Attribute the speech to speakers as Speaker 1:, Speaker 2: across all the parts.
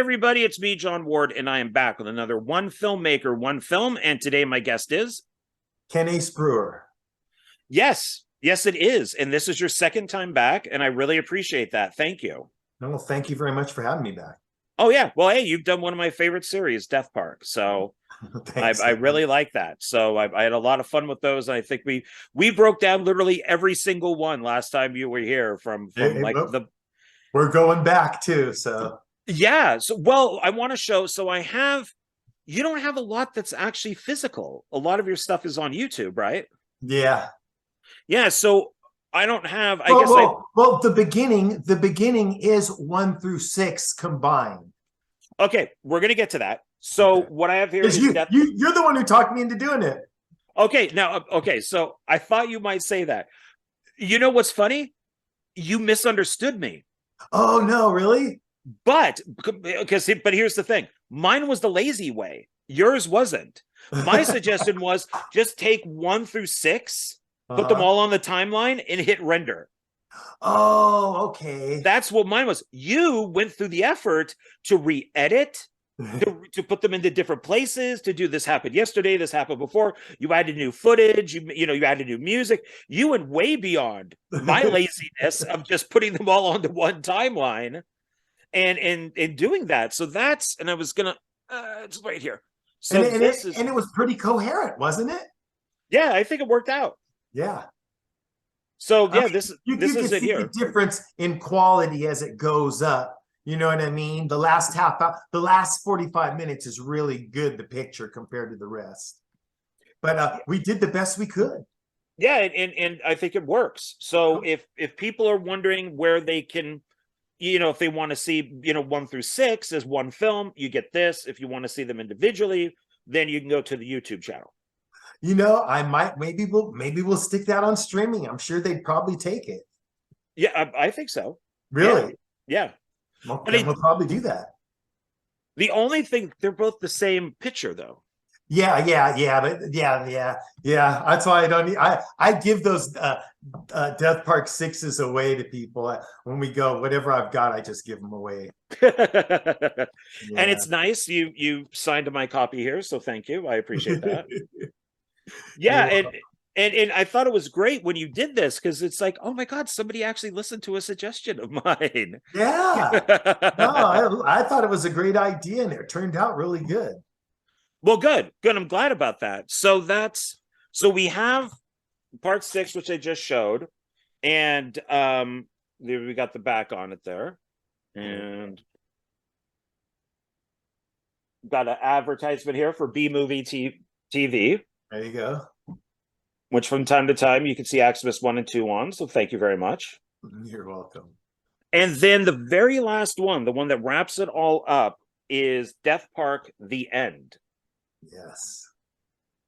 Speaker 1: everybody, it's me, John Ward, and I am back with another One Filmmaker, One Film, and today my guest is...
Speaker 2: Kenny's Brewer.
Speaker 1: Yes, it is, and this is your second time back, and I really appreciate that. Thank you.
Speaker 2: Well, thank you very much for having me back.
Speaker 1: Oh, yeah. Well, hey, you've done one of my favorite series, Death Park, so
Speaker 2: Thanks.
Speaker 1: I really like that. So I had a lot of fun with those, and I think we broke down literally every single one last time you were here from like the...
Speaker 2: We're going back, too, so...
Speaker 1: Yeah, so, well, I want to show, so I have... You don't have a lot that's actually physical. A lot of your stuff is on YouTube, right?
Speaker 2: Yeah.
Speaker 1: Yeah, so I don't have...
Speaker 2: Well, the beginning is 1 through 6 combined.
Speaker 1: Okay, we're going to get to that. So
Speaker 2: okay.
Speaker 1: What I have here is...
Speaker 2: you're the one who talked me into doing it.
Speaker 1: Okay, now, okay, so I thought you might say that. You know what's funny? You misunderstood me.
Speaker 2: Oh, no, really?
Speaker 1: But here's the thing. Mine was the lazy way. Yours wasn't. My suggestion was just take 1 through 6, put them all on the timeline, and hit render.
Speaker 2: Oh, okay.
Speaker 1: That's what mine was. You went through the effort to re-edit, to put them into different places, to do this happened yesterday, this happened before. You added new footage, you added new music. You went way beyond my laziness of just putting them all onto one timeline. And doing that, so that's, and I was gonna it's right here. So
Speaker 2: and it was pretty coherent, wasn't it?
Speaker 1: Yeah, I think it worked out.
Speaker 2: Yeah.
Speaker 1: So yeah, this is it here.
Speaker 2: The difference in quality as it goes up. You know what I mean? The last the last 45 minutes is really good. The picture compared to the rest, but we did the best we could.
Speaker 1: Yeah, and I think it works. So if people are wondering where they can, if they want to see, 1 through 6 as one film, you get this. If you want to see them individually, then you can go to the YouTube channel.
Speaker 2: Maybe we'll stick that on streaming. I'm sure they'd probably take it.
Speaker 1: Yeah, I think so.
Speaker 2: Really?
Speaker 1: Yeah.
Speaker 2: Okay, we'll probably do that.
Speaker 1: The only thing, they're both the same picture, though.
Speaker 2: Yeah. That's why I don't need. I give those Death Park 6s away to people when we go. Whatever I've got, I just give them away.
Speaker 1: And it's nice you signed my copy here, so thank you. I appreciate that. Yeah, and I thought it was great when you did this, because it's like, oh my God, somebody actually listened to a suggestion of mine.
Speaker 2: Yeah. No, I thought it was a great idea, and it turned out really good.
Speaker 1: Well, good. I'm glad about that. So we have part 6, which I just showed, and we got the back on it there, and got an advertisement here for B Movie TV.
Speaker 2: There you go.
Speaker 1: Which from time to time you can see AXEMAS 1 and 2 on. So thank you very much.
Speaker 2: You're welcome.
Speaker 1: And then the very last one, the one that wraps it all up, is Death Park: The End.
Speaker 2: Yes.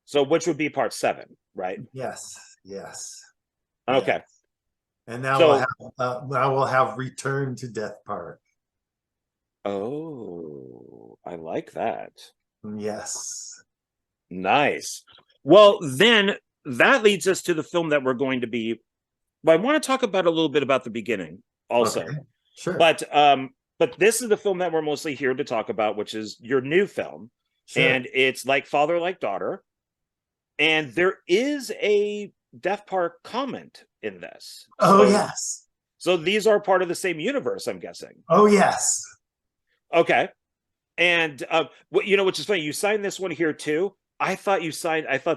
Speaker 1: So which would be part 7, right?
Speaker 2: Yes.
Speaker 1: Okay.
Speaker 2: Yes. And now we'll have Return to Death Park.
Speaker 1: Oh, I like that.
Speaker 2: Yes.
Speaker 1: Nice. Well, then that leads us to the film that we're going to be... Well, I want to talk about a little bit about the beginning also.
Speaker 2: Okay. Sure.
Speaker 1: But this is the film that we're mostly here to talk about, which is your new film. Sure. And it's Like Father, Like Daughter. And there is a Death Park comment in this.
Speaker 2: Oh, yes.
Speaker 1: So these are part of the same universe, I'm guessing.
Speaker 2: Oh, yes.
Speaker 1: Okay. And which is funny, you signed this one here too. I thought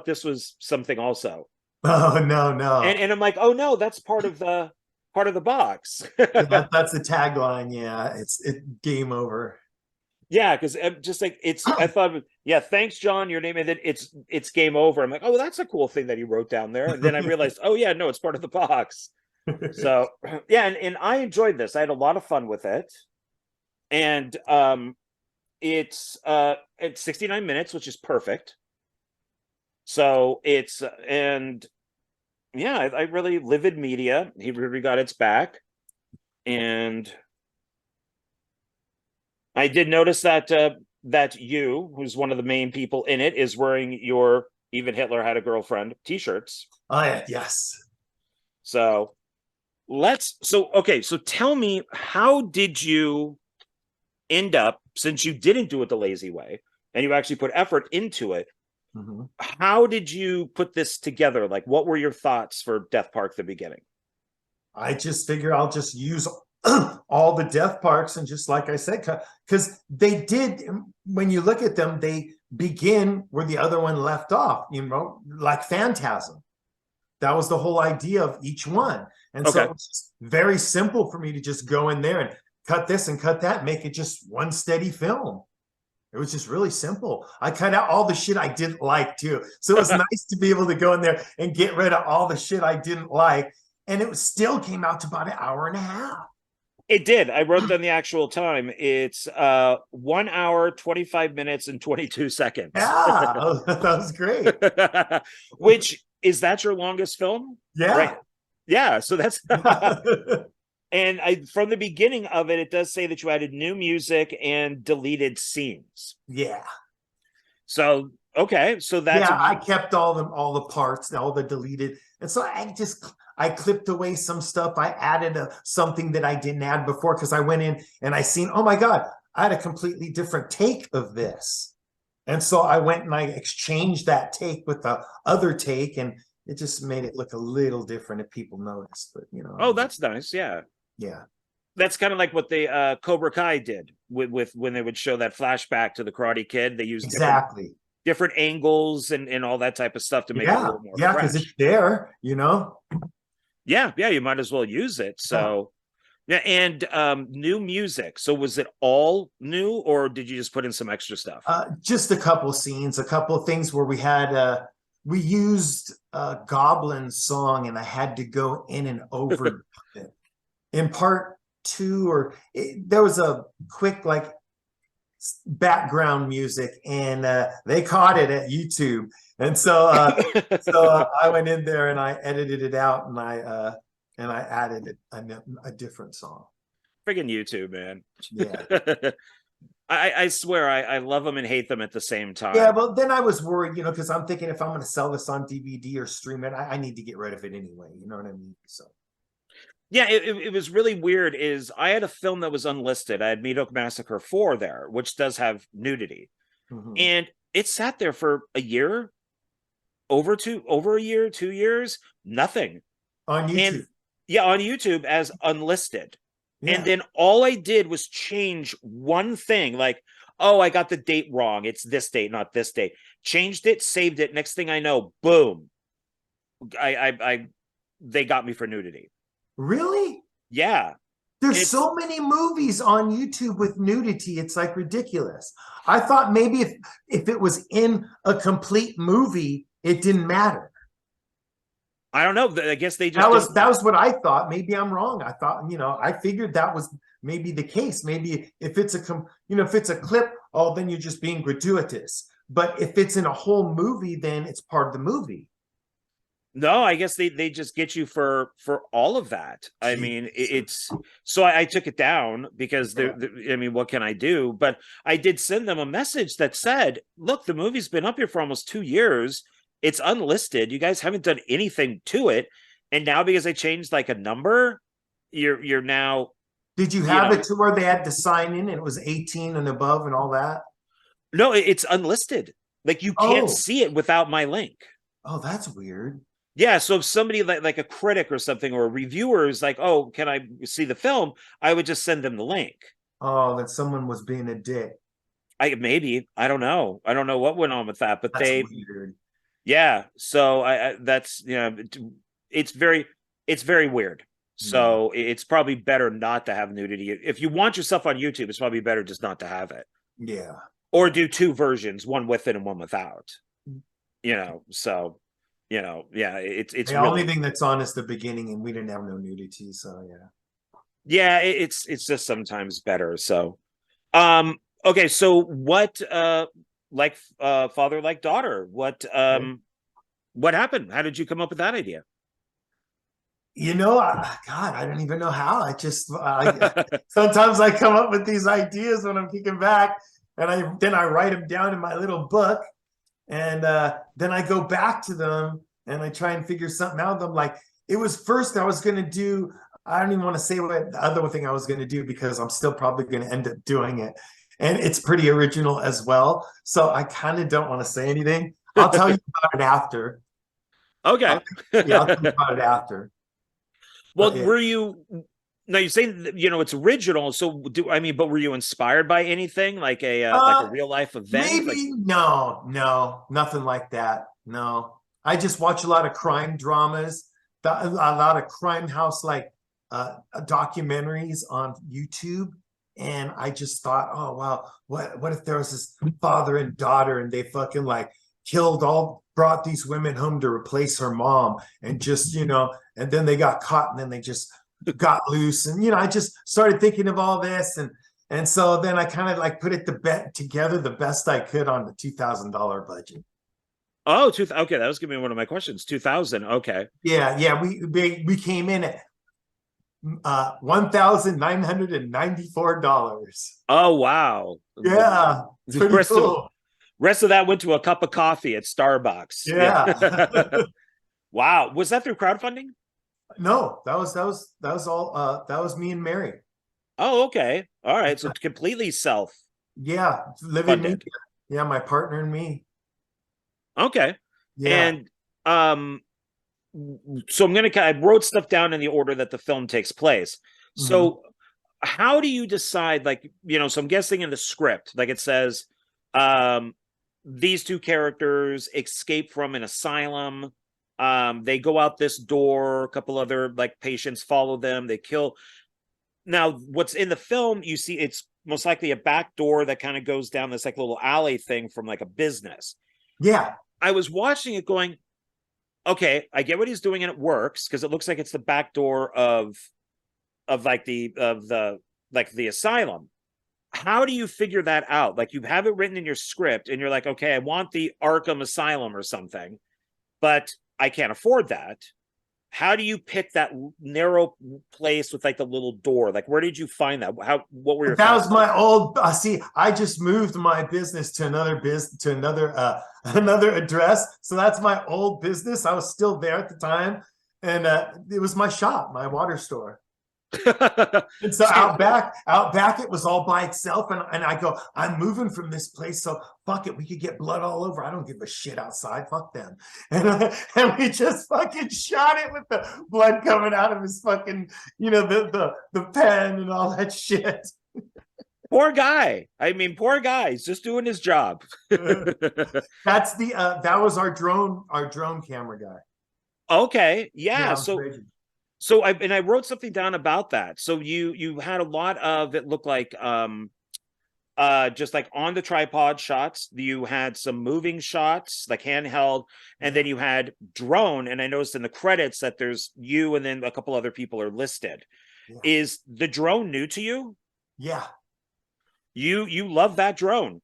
Speaker 1: this was something also.
Speaker 2: Oh, no.
Speaker 1: And I'm like, oh no, that's part of the box.
Speaker 2: That's the tagline. Yeah, it's game over.
Speaker 1: Yeah, because just like I thought, yeah, thanks, John, your name, and then it's game over. I'm like, oh, that's a cool thing that you wrote down there. And then I realized, oh yeah, no, it's part of the box. So yeah, and I enjoyed this. I had a lot of fun with it. And it's 69 minutes, which is perfect. So it's and yeah, I really Livid Media. He really got its back. And I did notice that you, who's one of the main people in it, is wearing your Even Hitler Had a Girlfriend t-shirts.
Speaker 2: Oh, yeah, yes.
Speaker 1: So so tell me, how did you end up since you didn't do it the lazy way and you actually put effort into it, how did you put this together? Like, what were your thoughts for Death Park at the beginning?
Speaker 2: I just figure I'll just use all the death parks, and just like I said, because they did, when you look at them, they begin where the other one left off, you know, like Phantasm. That was the whole idea of each one. And so it's very simple for me to just go in there and cut this and cut that, make it just one steady film. It was just really simple. I cut out all the shit I didn't like too. So it was nice to be able to go in there and get rid of all the shit I didn't like. And it still came out to about an hour and a half.
Speaker 1: It did. I wrote down the actual time. It's 1 hour, 25 minutes, and 22 seconds.
Speaker 2: Yeah, that was great.
Speaker 1: Which, is that your longest film?
Speaker 2: Yeah.
Speaker 1: Right. Yeah, so that's... And from the beginning of it, it does say that you added new music and deleted scenes.
Speaker 2: Yeah.
Speaker 1: So, okay. So that's...
Speaker 2: Yeah, I kept all the parts, all the deleted. And so I clipped away some stuff. I added something that I didn't add before, because I went in and I seen, oh my God, I had a completely different take of this. And so I went and I exchanged that take with the other take, and it just made it look a little different if people noticed. But, you know.
Speaker 1: Oh, that's nice. Yeah.
Speaker 2: Yeah.
Speaker 1: That's kind of like what the Cobra Kai did with when they would show that flashback to the Karate Kid. They used different angles and all that type of stuff to make it a little more fresh.
Speaker 2: Because it's there, you know.
Speaker 1: Yeah, you might as well use it. So and new music. So was it all new, or did you just put in some extra stuff?
Speaker 2: Just a couple scenes, a couple of things where we had we used a Goblin song, and I had to go in and over it. In part 2, there was a quick like background music, and they caught it at YouTube, and so I went in there and I edited it out, and I added a different song.
Speaker 1: Friggin' YouTube, man.
Speaker 2: Yeah.
Speaker 1: I swear I love them and hate them at the same time.
Speaker 2: Yeah, but then I was worried, you know, because I'm thinking if I'm going to sell this on DVD or stream it, I need to get rid of it anyway. You know what I mean? So.
Speaker 1: Yeah, it was really weird. Is I had a film that was unlisted. I had Meat Oak Massacre 4 there, which does have nudity, and it sat there for a year, over a year, 2 years, nothing
Speaker 2: on YouTube.
Speaker 1: And, on YouTube as unlisted. Yeah. And then all I did was change one thing, like, oh, I got the date wrong. It's this date, not this date. Changed it, saved it. Next thing I know, boom, they got me for nudity.
Speaker 2: Really?
Speaker 1: Yeah.
Speaker 2: There's so many movies on YouTube with nudity. It's like ridiculous. I thought maybe if it was in a complete movie, it didn't matter.
Speaker 1: I don't know. I guess they just
Speaker 2: that was what I thought. Maybe I'm wrong. I thought, you know, I figured that was maybe the case. Maybe if it's if it's a clip, oh, then you're just being gratuitous. But if it's in a whole movie, then it's part of the movie.
Speaker 1: No, I guess they just get you for all of that. I mean, it's so I took it down because I mean, what can I do? But I did send them a message that said, look, the movie's been up here for almost 2 years. It's unlisted. You guys haven't done anything to it. And now because I changed like a number, you're now.
Speaker 2: Did you have it to where they had to sign in and it was 18 and above and all that?
Speaker 1: No, it's unlisted. Like you can't see it without my link.
Speaker 2: Oh, that's weird.
Speaker 1: Yeah, so if somebody like a critic or something or a reviewer is like, oh, can I see the film? I would just send them the link.
Speaker 2: Oh, that someone was being a dick.
Speaker 1: Maybe. I don't know. I don't know what went on with that, but
Speaker 2: that's weird.
Speaker 1: Yeah, so that's, you know, it's very weird. So it's probably better not to have nudity. If you want your stuff on YouTube, it's probably better just not to have it.
Speaker 2: Yeah.
Speaker 1: Or do 2 versions, one with it and one without. You know, so, you know, yeah, it's
Speaker 2: the
Speaker 1: really...
Speaker 2: only thing that's on is the beginning, and we didn't have no nudity, so yeah.
Speaker 1: Yeah, it's just sometimes better. So okay, so what like father like daughter, what happened? How did you come up with that idea?
Speaker 2: You know, God, I don't even know how. I just sometimes I come up with these ideas when I'm kicking back, and then I write them down in my little book, and then I go back to them and I try and figure something out of them. Like it was first I was going to do, I don't even want to say what the other thing I was going to do because I'm still probably going to end up doing it. and it's pretty original as well. So I kind of don't want to say anything. I'll tell you about it after.
Speaker 1: Okay.
Speaker 2: Yeah, I'll tell you about it after.
Speaker 1: Well,
Speaker 2: But yeah.
Speaker 1: were you now you say that, it's original, so but were you inspired by anything like a real life event? Like,
Speaker 2: Maybe no, nothing like that. No, I just watch a lot of crime dramas, a lot of crime house documentaries on YouTube, and I just thought, oh wow, what if there was this father and daughter, and they fucking like brought these women home to replace her mom, and just and then they got caught, and then they just got loose, and I just started thinking of all this, and so then I kind of like put it together the best I could on the $2,000 budget.
Speaker 1: oh, okay, that was gonna be one of my questions. 2000. Okay.
Speaker 2: Yeah, we came in at $1,994.
Speaker 1: Oh wow.
Speaker 2: Yeah, it's
Speaker 1: The
Speaker 2: pretty cool.
Speaker 1: rest of that went to a cup of coffee at Starbucks.
Speaker 2: Yeah.
Speaker 1: Wow. Was that through crowdfunding?
Speaker 2: No, that was all that was me and Mary.
Speaker 1: Oh, okay. All right. So completely self.
Speaker 2: Yeah, living media. Yeah, my partner and me.
Speaker 1: Okay.
Speaker 2: Yeah.
Speaker 1: And so I wrote stuff down in the order that the film takes place. So how do you decide, so I'm guessing in the script, like it says, these two characters escape from an asylum. They go out this door, a couple other patients follow them, they kill. Now, what's in the film, you see it's most likely a back door that kind of goes down this little alley thing from a business.
Speaker 2: Yeah.
Speaker 1: I was watching it going, okay, I get what he's doing and it works because it looks like it's the back door of the asylum. How do you figure that out? Like, you have it written in your script and you're like, okay, I want the Arkham Asylum or something, but I can't afford that. How do you pick that narrow place with the little door? Where did you find that? What were your
Speaker 2: That was my old see, I just moved my business to another another address. So that's my old business. I was still there at the time. And it was my shop, my water store. And so out back, it was all by itself. And I go, I'm moving from this place. So fuck it. We could get blood all over. I don't give a shit outside. Fuck them. And we just fucking shot it with the blood coming out of his fucking, the pen and all that shit.
Speaker 1: Poor guy. I mean, poor guy. He's just doing his job.
Speaker 2: That's that was our drone camera guy.
Speaker 1: Okay. Yeah.
Speaker 2: So
Speaker 1: I wrote something down about that. So you had a lot of, it looked like just on the tripod shots. You had some moving shots, handheld, and then you had drone. And I noticed in the credits that there's you and then a couple other people are listed. Yeah. Is the drone new to you?
Speaker 2: Yeah.
Speaker 1: You love that drone.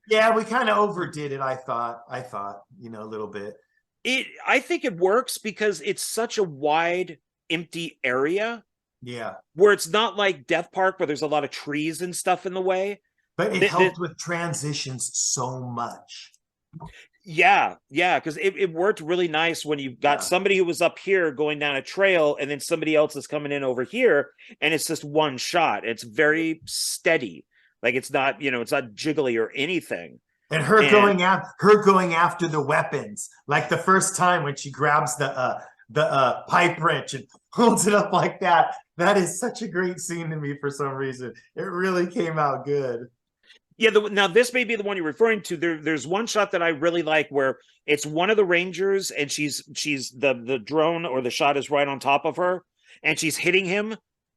Speaker 2: Yeah, we kind of overdid it, I thought, a little bit.
Speaker 1: I think it works because it's such a wide, empty area.
Speaker 2: Yeah.
Speaker 1: Where it's not like Death Park where there's a lot of trees and stuff in the way.
Speaker 2: But it helped with transitions so much.
Speaker 1: Yeah, because it worked really nice when you've got somebody who was up here going down a trail and then somebody else is coming in over here and it's just one shot. It's very steady. It's not, it's not jiggly or anything.
Speaker 2: And her going after the weapons, like the first time when she grabs the pipe wrench and holds it up like that. That is such a great scene to me for some reason. It really came out good.
Speaker 1: Yeah, now this may be the one you're referring to. There's one shot that I really like where it's one of the Rangers and she's the drone or the shot is right on top of her and she's hitting him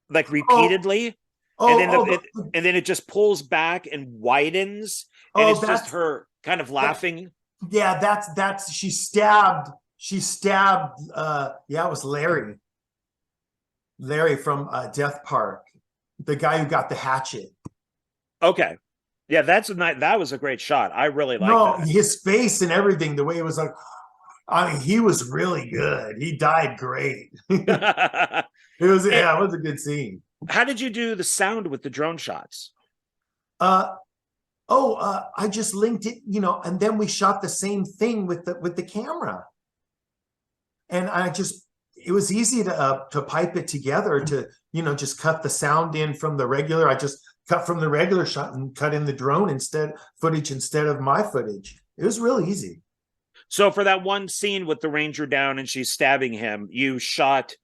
Speaker 1: repeatedly. And then it just pulls back and widens. And it's just her kind of laughing.
Speaker 2: Yeah, that's she stabbed it was Larry from Death Park, the guy who got the hatchet.
Speaker 1: Okay. Yeah, that was a great shot. I really liked that.
Speaker 2: His face and everything, the way it was he was really good. He died great. It was a good scene.
Speaker 1: How did you do the sound with the drone shots?
Speaker 2: I just linked it, and then we shot the same thing with the camera. And it was easy to pipe it together to, just cut the sound in from the regular. I just cut from the regular shot and cut in the drone footage instead of my footage. It was really easy.
Speaker 1: So for that one scene with the ranger down and she's stabbing him, you shot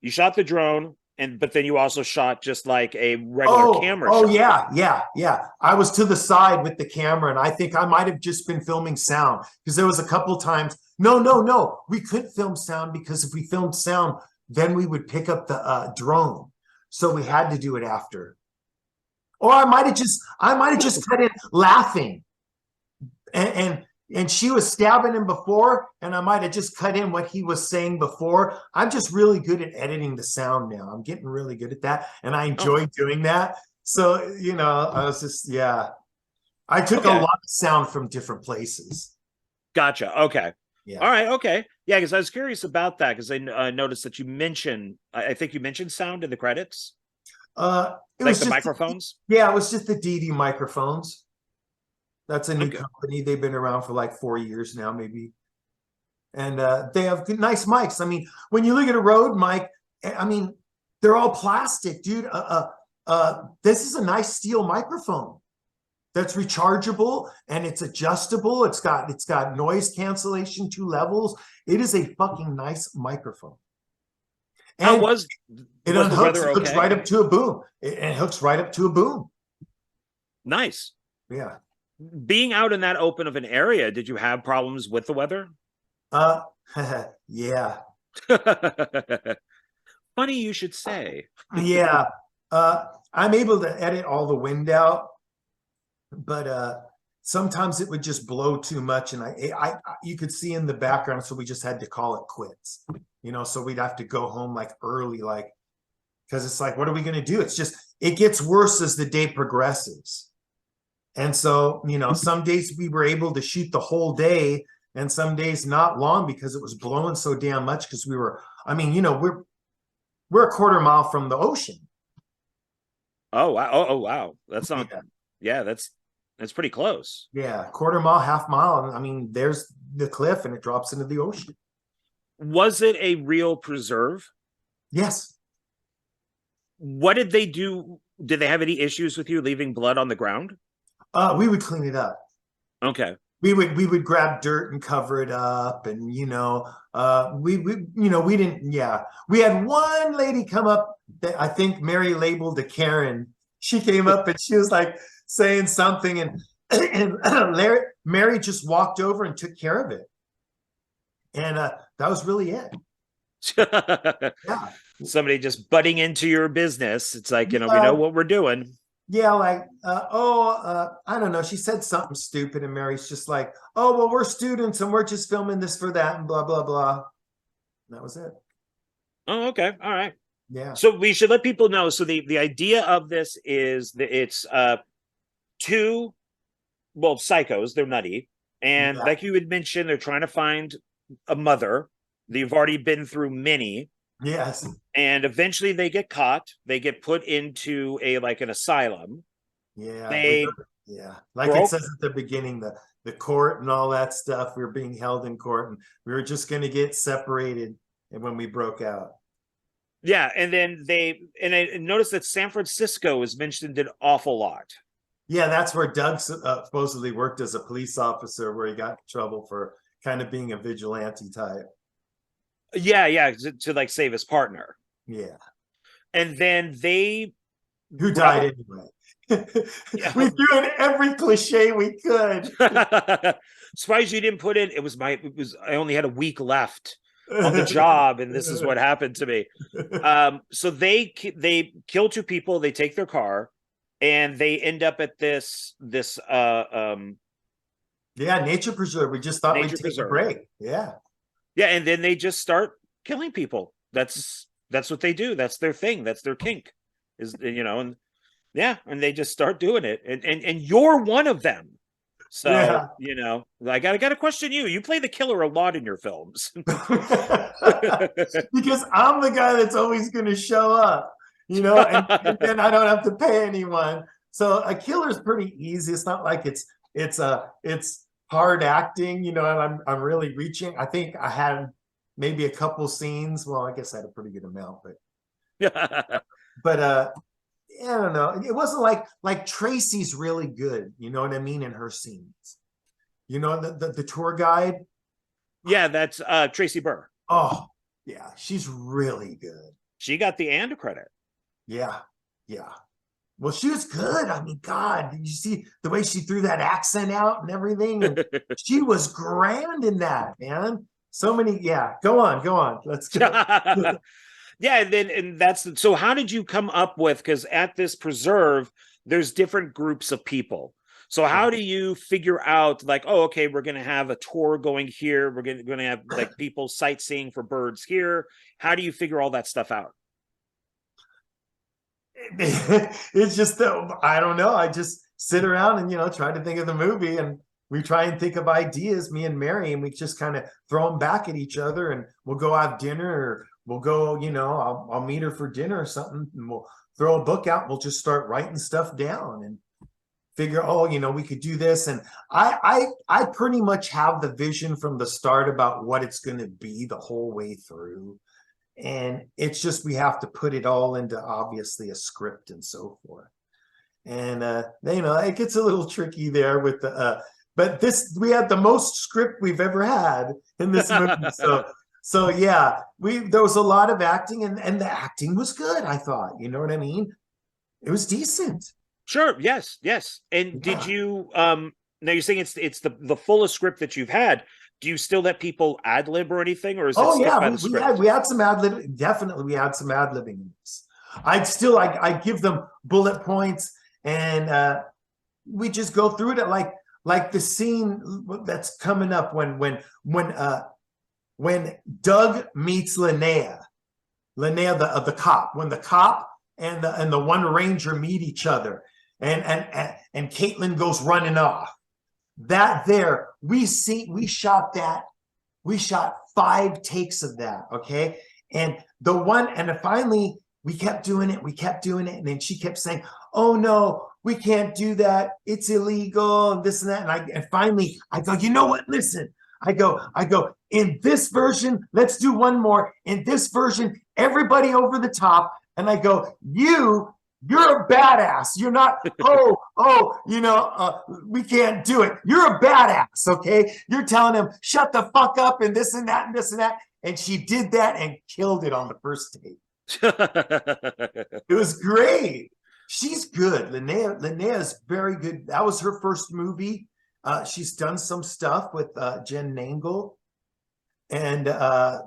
Speaker 1: the drone, but then you also shot just like a regular camera shot.
Speaker 2: Yeah. I was to the side with the camera, and I think I might have just been filming sound, because there was a couple times. No, we couldn't film sound, because if we filmed sound, then we would pick up the drone. So we had to do it after. Or I might have just cut in laughing, and she was stabbing him before, and I might have just cut in what he was saying before. I'm just really good at editing the sound now. I'm getting really good at that, and I enjoy doing that. So, you know, I was just, I took a lot of sound from different places.
Speaker 1: Gotcha. Okay.
Speaker 2: Yeah.
Speaker 1: All right. Okay. Yeah, because I was curious about that, because I noticed that you mentioned, I think you mentioned sound in the credits.
Speaker 2: It
Speaker 1: like
Speaker 2: was
Speaker 1: the
Speaker 2: just
Speaker 1: microphones?
Speaker 2: Yeah, it was just the DD microphones. That's a new company. They've been around for like 4 years now, maybe. And they have nice mics. I mean, when you look at a Rode mic, I mean, they're all plastic, dude. This is a nice steel microphone that's rechargeable, and it's adjustable. It's got noise cancellation, 2 levels. It is a fucking nice microphone. And
Speaker 1: How was
Speaker 2: it unhooks, it hooks right up to a boom. It hooks right up to a boom.
Speaker 1: Nice.
Speaker 2: Yeah.
Speaker 1: Being out in that open of an area, did you have problems with the weather?
Speaker 2: Yeah.
Speaker 1: Funny you should say.
Speaker 2: Yeah. I'm able to edit all the wind out, but sometimes it would just blow too much, and I you could see in the background, so we just had to call it quits. You know, so we'd have to go home like early, like, because it's like, what are we going to do? It's just, it gets worse as the day progresses. And so, you know, some days we were able to shoot the whole day, and some days not long, because it was blowing so damn much. Because we were, I mean, you know, we're a quarter mile from the ocean.
Speaker 1: Oh wow! Oh wow! That's not. Yeah, that's pretty close.
Speaker 2: Yeah, quarter mile, half mile. I mean, there's the cliff, and it drops into the ocean.
Speaker 1: Was it a real preserve?
Speaker 2: Yes.
Speaker 1: What did they do? Did they have any issues with you leaving blood on the ground?
Speaker 2: We would clean it up.
Speaker 1: Okay.
Speaker 2: We would grab dirt and cover it up, and you know, we didn't. Yeah, we had one lady come up that I think Mary labeled a Karen. She came up and she was like saying something, and Mary just walked over and took care of it, and that was really it. Yeah.
Speaker 1: Somebody just butting into your business. It's like, you know, we know what we're doing.
Speaker 2: Yeah, like, I don't know. She said something stupid, and Mary's just like, oh, well, we're students and we're just filming this for that, and blah, blah, blah. And that was it.
Speaker 1: Oh, okay. All right.
Speaker 2: Yeah.
Speaker 1: So we should let people know. So the idea of this is that it's 2, well, psychos. They're nutty. And like you had mentioned, they're trying to find a mother. They've already been through many.
Speaker 2: Yes.
Speaker 1: And eventually they get caught. They get put into an asylum.
Speaker 2: Yeah. Like it says at the beginning, the court and all that stuff. We were being held in court, and we were just going to get separated. And when we broke out.
Speaker 1: Yeah. And then I noticed that San Francisco is mentioned an awful lot.
Speaker 2: Yeah. That's where Doug supposedly worked as a police officer, where he got in trouble for kind of being a vigilante type.
Speaker 1: Yeah, to like save his partner.
Speaker 2: Yeah.
Speaker 1: And then
Speaker 2: who died anyway. We're doing every cliche we could.
Speaker 1: Surprised you didn't put in I only had a week left on the job, and this is what happened to me. So they kill 2 people, they take their car, and they end up at this
Speaker 2: nature preserve. We just thought we'd take a break.
Speaker 1: Yeah, and then they just start killing people. That's what they do. That's their thing. That's their kink. Is, you know, and they just start doing it. And you're one of them. So, you know, I gotta question you. You play the killer a lot in your films.
Speaker 2: Because I'm the guy that's always gonna show up, you know, and then I don't have to pay anyone. So a killer's pretty easy. It's not like it's hard acting, you know, and I'm really reaching. I think I had maybe a couple scenes. Well, I guess I had a pretty good amount, but I don't know. It wasn't like Tracy's really good. You know what I mean? In her scenes, you know, the tour guide.
Speaker 1: Yeah, that's Tracy Burr.
Speaker 2: Oh, yeah, she's really good.
Speaker 1: She got the and credit.
Speaker 2: Yeah, yeah. Well, she was good. I mean, God, did you see the way she threw that accent out and everything? And she was grand in that, man. So many, yeah. Go on. Let's go.
Speaker 1: Yeah, and that's so. How did you come up with? Because at this preserve, there's different groups of people. So how do you figure out, like, oh, okay, we're going to have a tour going here. We're going to have like people sightseeing for birds here. How do you figure all that stuff out?
Speaker 2: It's just I don't know. I just sit around and, you know, try to think of the movie, and we try and think of ideas, me and Mary, and we just kind of throw them back at each other, and we'll go have dinner, or we'll go, you know, I'll meet her for dinner or something, and we'll throw a book out. We'll just start writing stuff down and figure, oh, you know, we could do this. And I pretty much have the vision from the start about what it's going to be the whole way through. And it's just, we have to put it all into obviously a script and so forth. And you know, it gets a little tricky there with the but we had the most script we've ever had in this movie. So yeah, there was a lot of acting, and the acting was good, I thought. You know what I mean? It was decent.
Speaker 1: Sure. Yes. And did you now you're saying it's the fullest script that you've had. Do you still let people ad lib or anything, or is it
Speaker 2: Oh yeah, we had some ad lib. Definitely, we had some ad libbing in this. I give them bullet points, and we just go through it like the scene that's coming up when Doug meets Linnea the cop, when the cop and the one ranger meet each other, and Caitlin goes running off. That there, we shot 5 takes of that, okay? And finally we kept doing it, and then she kept saying, oh no, we can't do that, it's illegal, and this and that. And finally I go, you know what, listen, I go, in this version, let's do one more. In this version, everybody over the top. And I go, you're a badass. You're not, you know, we can't do it. You're a badass, okay? You're telling him, shut the fuck up, and this and that and this and that. And she did that and killed it on the first take. It was great. She's good. Linnea is very good. That was her first movie. She's done some stuff with Jen Nangle. And
Speaker 1: yeah,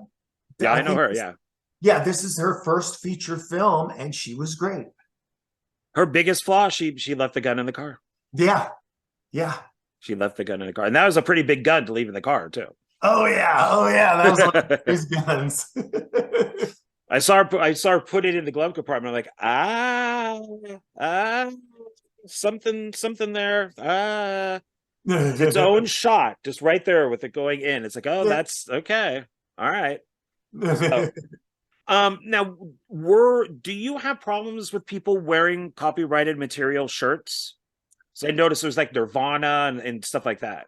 Speaker 1: I know her, yeah.
Speaker 2: Yeah, this is her first feature film, and she was great.
Speaker 1: Her biggest flaw, she left the gun in the car.
Speaker 2: Yeah.
Speaker 1: She left the gun in the car, and that was a pretty big gun to leave in the car too.
Speaker 2: Oh yeah, that was one of his guns.
Speaker 1: I saw her put it in the glove compartment. I'm like, something there. It's its own shot, just right there with it going in. It's like, oh, that's okay. All right. So, now, do you have problems with people wearing copyrighted material shirts? So I noticed there's like Nirvana and stuff like that.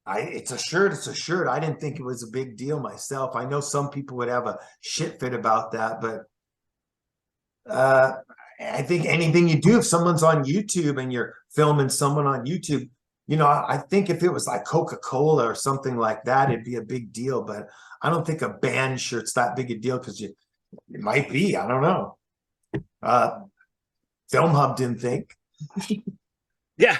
Speaker 2: It's a shirt. I didn't think it was a big deal myself. I know some people would have a shit fit about that, but I think anything you do, if someone's on YouTube and you're filming someone on YouTube, you know, I think if it was like Coca-Cola or something like that, it'd be a big deal. But I don't think a band shirt's that big a deal, because it might be. I don't know. Film Hub didn't think.
Speaker 1: Yeah,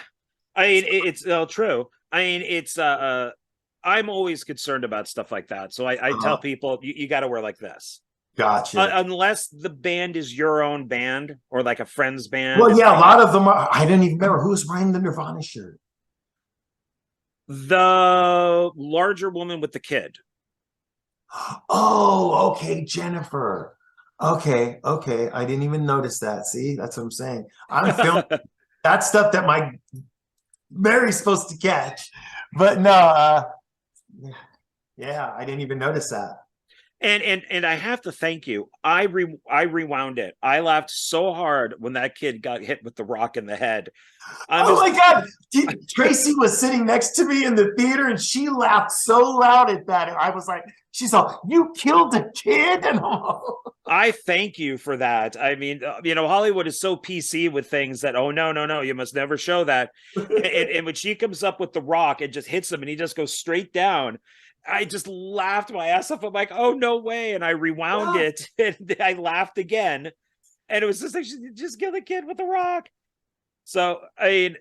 Speaker 1: I mean, it's true. I mean, it's I'm always concerned about stuff like that. So I tell people, you got to wear like this.
Speaker 2: Gotcha.
Speaker 1: Unless the band is your own band or like a friend's band.
Speaker 2: Well, yeah, a lot of them are. I didn't even remember who was wearing the Nirvana shirt.
Speaker 1: The larger woman with the kid.
Speaker 2: Oh, okay, Jennifer. Okay. I didn't even notice that. See, that's what I'm saying. I'm filming that stuff that my Mary's supposed to catch. But no, yeah, I didn't even notice that.
Speaker 1: And I have to thank you. I rewound it. I laughed so hard when that kid got hit with the rock in the head.
Speaker 2: Oh my God. Tracy was sitting next to me in the theater and she laughed so loud at that. I was like, she's all, you killed a kid? And
Speaker 1: I thank you for that. I mean, Hollywood is so PC with things that, oh, no, you must never show that. And when she comes up with the rock and just hits him and he just goes straight down, I just laughed my ass off. I'm like, oh, no way. And I rewound it and I laughed again. And it was just like, she just kill the kid with the rock. So, I mean,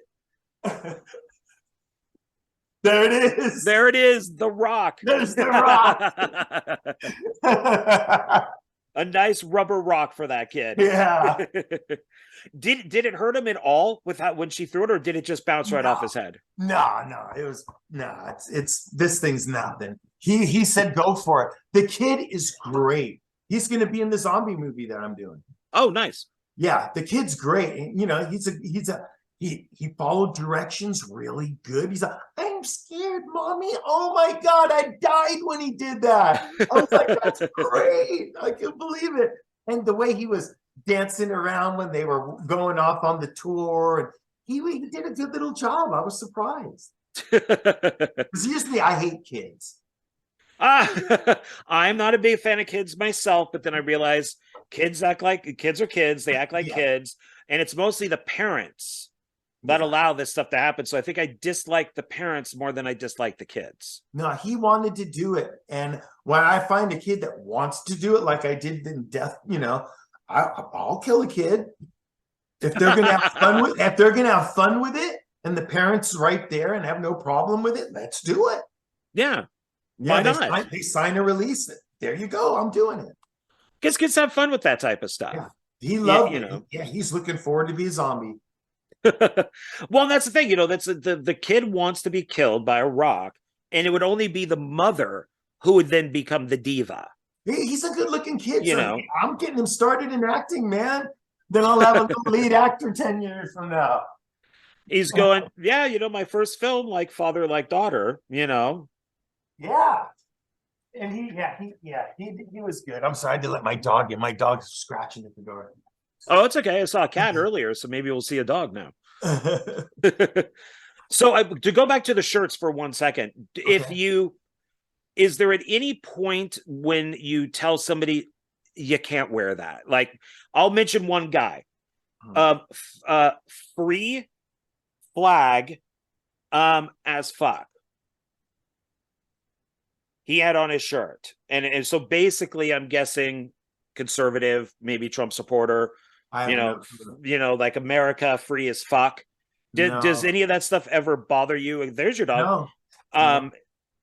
Speaker 2: there it is.
Speaker 1: There it is. The rock.
Speaker 2: There's the rock.
Speaker 1: A nice rubber rock for that kid.
Speaker 2: Yeah.
Speaker 1: Did it hurt him at all with when she threw it, or did it just bounce right off his head?
Speaker 2: No, it was it's this thing's nothing. He said go for it. The kid is great. He's gonna be in the zombie movie that I'm doing.
Speaker 1: Oh, nice.
Speaker 2: Yeah, the kid's great. He followed directions really good. He's like, I'm scared, mommy. Oh my God, I died when he did that. I was like, that's great. I can't believe it. And the way he was dancing around when they were going off on the tour, and he did a good little job. I was surprised. Because usually I hate kids.
Speaker 1: I'm not a big fan of kids myself, but then I realize kids act like kids are kids. They act like kids, and it's mostly the parents that allow this stuff to happen. So I think I dislike the parents more than I dislike the kids.
Speaker 2: No, he wanted to do it. And when I find a kid that wants to do it, like I did in Death, I'll kill a kid. If they're gonna have fun with it, and the parents right there and have no problem with it, let's do it.
Speaker 1: Yeah.
Speaker 2: Why not? They sign a release. There you go. I'm doing it.
Speaker 1: Because kids have fun with that type of stuff.
Speaker 2: Yeah. He loved it. Yeah, he's looking forward to be a zombie.
Speaker 1: Well, that's the thing, that's the kid wants to be killed by a rock, and it would only be the mother who would then become the diva.
Speaker 2: He's a good-looking kid. I'm getting him started in acting, man. Then I'll have a little lead actor 10 years from now.
Speaker 1: He's going, my first film, like father, like daughter,
Speaker 2: Yeah. And he was good. I'm sorry to let my dog in. My dog's scratching at the door.
Speaker 1: Oh, it's okay. I saw a cat earlier, so maybe we'll see a dog now. So to go back to the shirts for 1 second, is there at any point when you tell somebody you can't wear that? Like, I'll mention one guy, free flag, as fuck. He had on his shirt, and so basically, I'm guessing conservative, maybe Trump supporter. Like America free as fuck. Does any of that stuff ever bother you? There's your dog. No.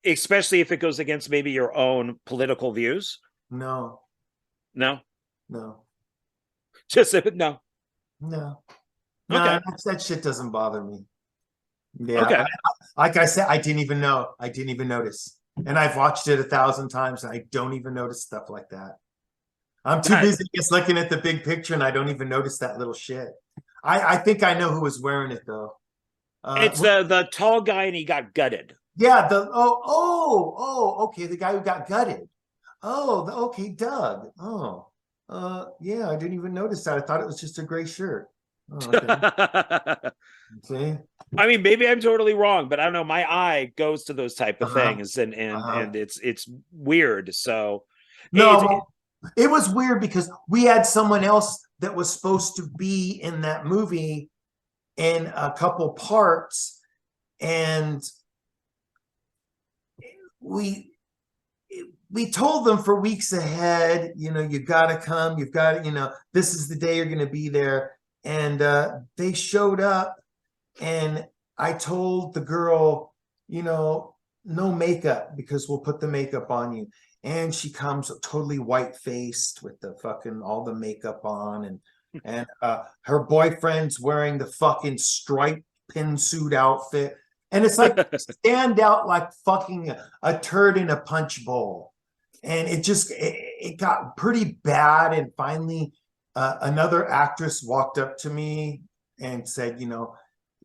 Speaker 1: Especially if it goes against maybe your own political views.
Speaker 2: No.
Speaker 1: Just no.
Speaker 2: Okay. That shit doesn't bother me. Yeah. Okay. Like I said, I didn't even notice. And I've watched it 1,000 times and I don't even notice stuff like that. I'm too busy just looking at the big picture and I don't even notice that little shit. I think I know who was wearing it though.
Speaker 1: It's the tall guy and he got gutted.
Speaker 2: Yeah, okay, the guy who got gutted. Okay, Doug. Yeah, I didn't even notice that. I thought it was just a gray shirt. Okay. See?
Speaker 1: I mean, maybe I'm totally wrong, but I don't know. My eye goes to those type of things, and it's weird. So
Speaker 2: no. It was weird because we had someone else that was supposed to be in that movie in a couple parts, and we told them for weeks ahead, you got to come, you've got to, this is the day you're going to be there. And they showed up, and I told the girl, no makeup because we'll put the makeup on you. And she comes totally white-faced with the fucking all the makeup on, and her boyfriend's wearing the fucking striped pin suit outfit, and it's like stand out like fucking a turd in a punch bowl, and it got pretty bad. And finally, another actress walked up to me and said,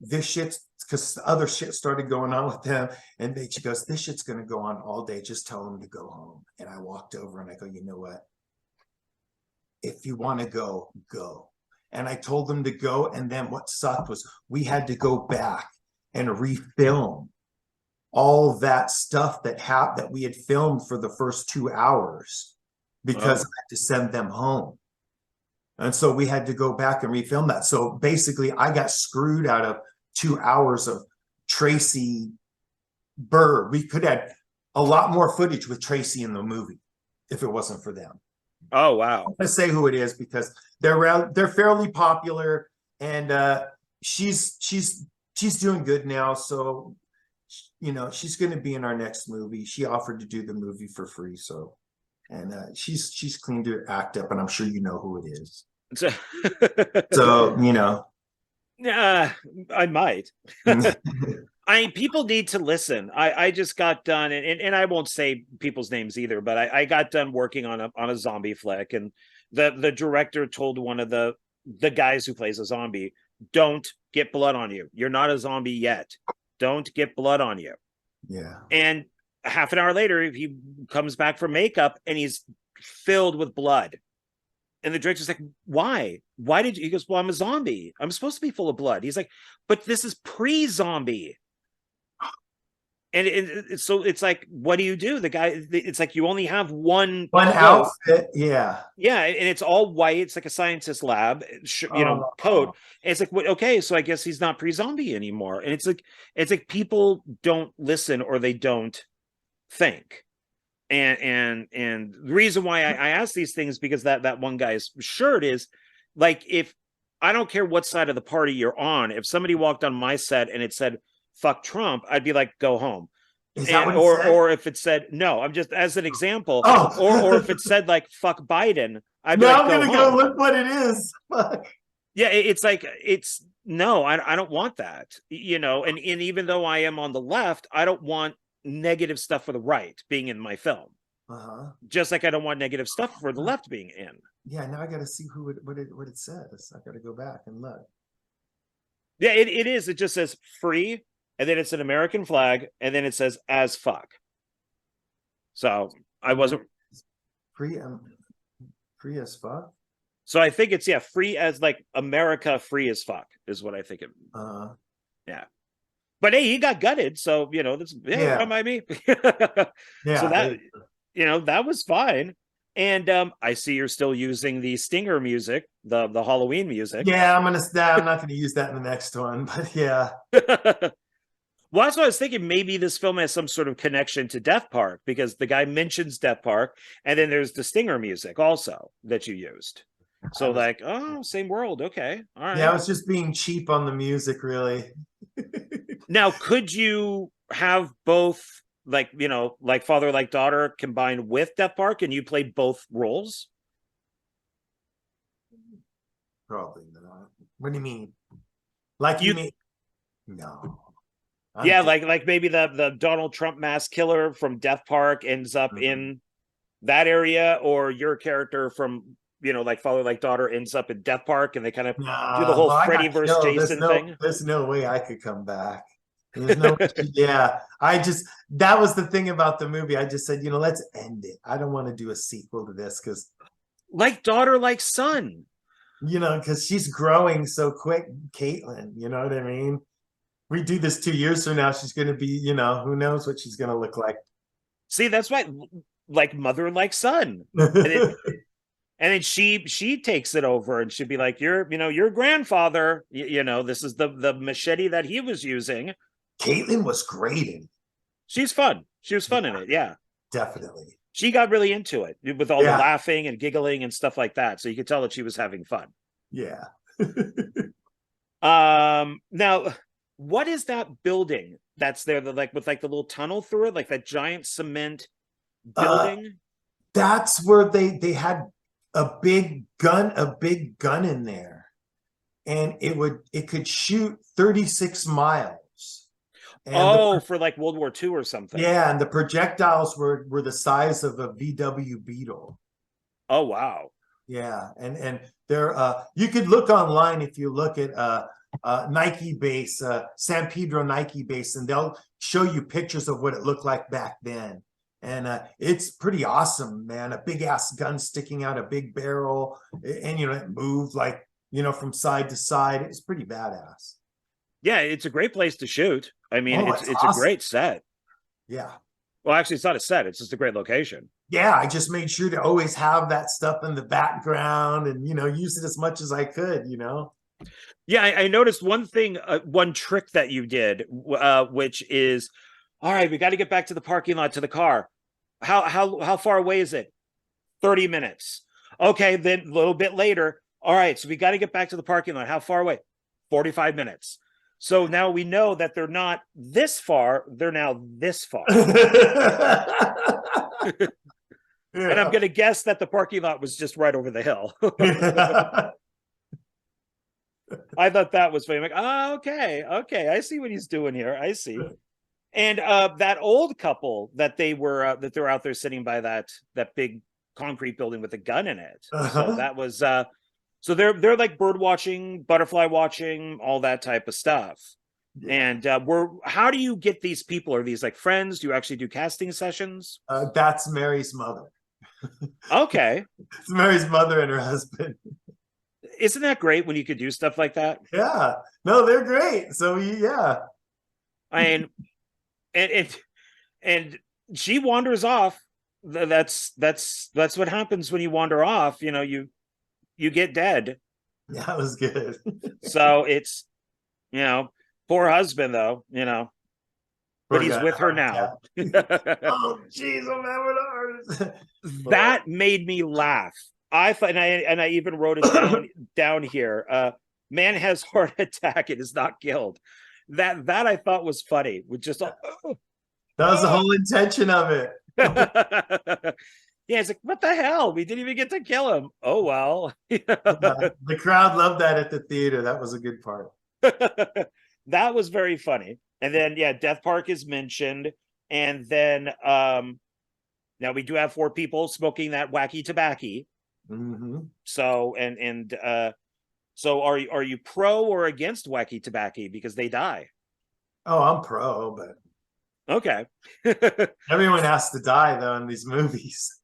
Speaker 2: this shit's, because other shit started going on with them, and she goes, this shit's going to go on all day, just tell them to go home. And I walked over and I go, you know what, if you want to go and I told them to go. And then what sucked was we had to go back and refilm all that stuff that we had filmed for the first 2 hours because I had to send them home. And so we had to go back and refilm that. So basically I got screwed out of 2 hours of Tracy Burr. We could have a lot more footage with Tracy in the movie if it wasn't for them.
Speaker 1: Oh, wow.
Speaker 2: Let's say who it is because they're fairly popular, and she's doing good now. So, you know, she's going to be in our next movie. She offered to do the movie for free. So, and she's cleaned her act up, and I'm sure you know who it is. So, you know.
Speaker 1: I might. People need to listen. I just got done, and I won't say people's names either, but I got done working on a zombie flick, and the director told one of the guys who plays a zombie, "Don't get blood on you. You're not a zombie yet. Don't get blood on you."
Speaker 2: Yeah.
Speaker 1: And half an hour later, he comes back from makeup and he's filled with blood. And the director's like, "Why? Why did you?" He goes, "Well, I'm a zombie. I'm supposed to be full of blood." He's like, "But this is pre-zombie." And so it's like, what do you do? The guy, it's like you only have one
Speaker 2: outfit. Yeah.
Speaker 1: Yeah. And it's all white. It's like a scientist lab, coat. And it's like, okay, so I guess he's not pre-zombie anymore. And it's like people don't listen or they don't think. And the reason why I ask these things, because that one guy's shirt is like, if I don't care what side of the party you're on, if somebody walked on my set and it said "fuck Trump," I'd be like, "Go home."
Speaker 2: Is that what it said?
Speaker 1: Or if it said, no, I'm just as an example. Or if it said like "fuck Biden," I'd be like,
Speaker 2: I'm gonna go look what it is.
Speaker 1: Yeah, it's like, no, I don't want that, you know. And even though I am on the left, I don't want negative stuff for the right being in my film. Just like I don't want negative stuff for the left being in.
Speaker 2: Yeah, now I got to see what it says. I got to go back and look.
Speaker 1: Yeah, it is. It just says "free," and then it's an American flag, and then it says "as fuck." So I wasn't
Speaker 2: free as fuck.
Speaker 1: So I think it's free as like America, free as fuck is what I think it. Yeah. But hey, he got gutted, so you know that's don't mind me.
Speaker 2: Yeah.
Speaker 1: So that that was fine. And I see you're still using the stinger music, the Halloween music.
Speaker 2: Yeah, I'm not gonna use that in the next one, but yeah.
Speaker 1: Well, that's what I was thinking. Maybe this film has some sort of connection to Death Park, because the guy mentions Death Park, and then there's the stinger music also that you used. So like, oh, same world. Okay. All right.
Speaker 2: Yeah, I was just being cheap on the music, really.
Speaker 1: Now, could you have both, like, like Father Like Daughter combined with Death Park, and you played both roles?
Speaker 2: Probably not. What do you mean? Like you mean? No.
Speaker 1: Yeah, like maybe the Donald Trump mass killer from Death Park ends up in that area, or your character from like Father Like Daughter ends up in Death Park, and they kind of do the whole Freddy versus Jason thing.
Speaker 2: There's no way I could come back. There's no yeah. That was the thing about the movie. I just said, let's end it. I don't want to do a sequel to this, because
Speaker 1: like daughter, like son.
Speaker 2: Because she's growing so quick, Caitlin. You know what I mean? We do this 2 years from now, she's going to be, who knows what she's going to look like. See,
Speaker 1: that's why, like mother, like son. And then she takes it over, and she'd be like, your grandfather, this is the machete that he was using.
Speaker 2: Caitlin was great in it.
Speaker 1: She's fun. She was fun in it. Yeah,
Speaker 2: definitely.
Speaker 1: She got really into it with all the laughing and giggling and stuff like that. So you could tell that she was having fun.
Speaker 2: Yeah.
Speaker 1: Now, what is that building that's there, with the little tunnel through it, like that giant cement building?
Speaker 2: That's where they had a big gun in there, and it could shoot 36 miles. And
Speaker 1: for like World War II or something.
Speaker 2: Yeah, and the projectiles were the size of a VW Beetle.
Speaker 1: Oh wow.
Speaker 2: Yeah, and there you could look online if you look at Nike base, San Pedro Nike base, and they'll show you pictures of what it looked like back then. And it's pretty awesome, man. A big ass gun sticking out, a big barrel, and it moved like you know, from side to side. It's pretty badass.
Speaker 1: Yeah, it's a great place to shoot. I mean,
Speaker 2: Oh,
Speaker 1: it's a
Speaker 2: awesome.
Speaker 1: great set.
Speaker 2: Yeah.
Speaker 1: Well, actually, it's not a set. It's just a great location.
Speaker 2: Yeah, I just made sure to always have that stuff in the background and, you know, use it as much as I could, you know.
Speaker 1: Yeah, I noticed one thing, one trick that you did, which is, all right, we got to get back to the parking lot to the car. How far away is it? 30 minutes. Okay, then a little bit later. All right, so we got to get back to the parking lot. How far away? 45 minutes. So now we know that they're not this far, they're now this far.
Speaker 2: Yeah.
Speaker 1: And I'm going to guess that the parking lot was just right over the hill. I thought that was funny. I'm like, oh, okay, I see what he's doing here. I see. And that old couple that they were out there sitting by that big concrete building with a gun in it. So that was so they're like bird watching, butterfly watching, all that type of stuff. Yeah. And how do you get these people? Are these like friends? Do you actually do casting sessions?
Speaker 2: That's Mary's mother.
Speaker 1: Okay.
Speaker 2: It's Mary's mother and her husband.
Speaker 1: Isn't that great when you could do stuff like that?
Speaker 2: Yeah. No, they're great. So yeah.
Speaker 1: I mean, and she wanders off. That's what happens when you wander off. You know, you get dead.
Speaker 2: Yeah, that was good.
Speaker 1: So it's, you know, poor husband though, you know, but he's with her now.
Speaker 2: Oh, jeez, I'm having ours.
Speaker 1: That made me laugh. I thought, and I even wrote it down here. Man has heart attack and is not killed. That I thought was funny. With just
Speaker 2: that was the whole intention of it.
Speaker 1: Yeah, it's like, what the hell? We didn't even get to kill him. Oh well.
Speaker 2: The crowd loved that at the theater. That was a good part.
Speaker 1: That was very funny. And then yeah, Death Park is mentioned, and then now we do have 4 people smoking that wacky tobacco.
Speaker 2: Mm-hmm.
Speaker 1: So so are you pro or against wacky tobacco because they die?
Speaker 2: Oh, I'm pro, but
Speaker 1: okay.
Speaker 2: Everyone has to die though in these movies.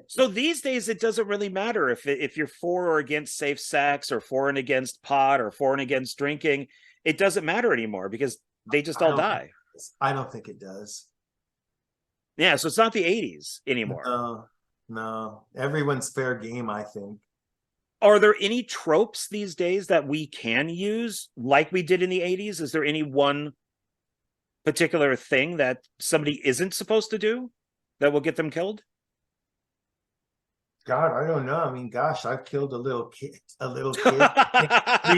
Speaker 1: So these days it doesn't really matter if you're for or against safe sex or for and against pot or for and against drinking. It doesn't matter anymore because they just all die.
Speaker 2: I don't think it does.
Speaker 1: Yeah, so it's not the 80s anymore.
Speaker 2: No, everyone's fair game, I think.
Speaker 1: Are there any tropes these days that we can use like we did in the 80s? Is there any one particular thing that somebody isn't supposed to do that will get them killed?
Speaker 2: God, I don't know. I mean, gosh, I've killed a little kid 3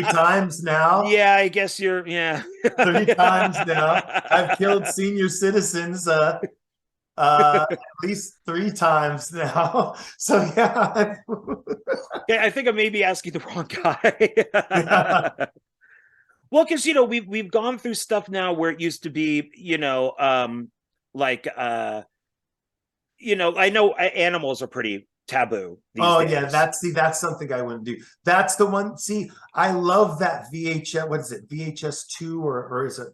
Speaker 2: times now.
Speaker 1: Yeah, I guess you're, yeah.
Speaker 2: 3 times now. I've killed senior citizens at least 3 times now. So yeah.
Speaker 1: Yeah, I think I may be asking the wrong guy. Well, because you know, we've gone through stuff now where it used to be, you know, like you know, I know animals are pretty taboo these days.
Speaker 2: Yeah, that's something I wouldn't do. That's the one. See, I love that VHS. What is it? VHS 2 or is it?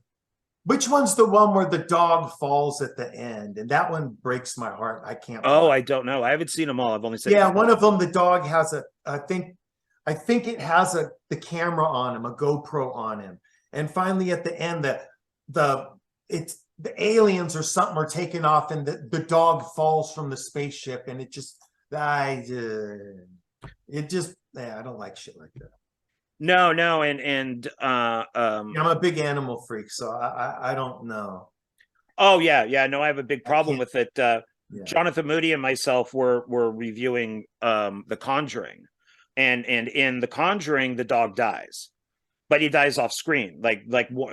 Speaker 2: Which one's the one where the dog falls at the end? And that one breaks my heart. I can't.
Speaker 1: Oh, I don't know. I haven't seen them all. I've only seen.
Speaker 2: Yeah, one of them. The dog has I think it has the camera on him, a GoPro on him, and finally at the end, the aliens or something are taking off, and the dog falls from the spaceship, and it just. I don't like shit like that.
Speaker 1: No, and
Speaker 2: I'm a big animal freak, so I don't know.
Speaker 1: Oh yeah, no, I have a big problem with it. Yeah. Jonathan Moody and myself were reviewing The Conjuring, and in The Conjuring, the dog dies, but he dies off screen. Like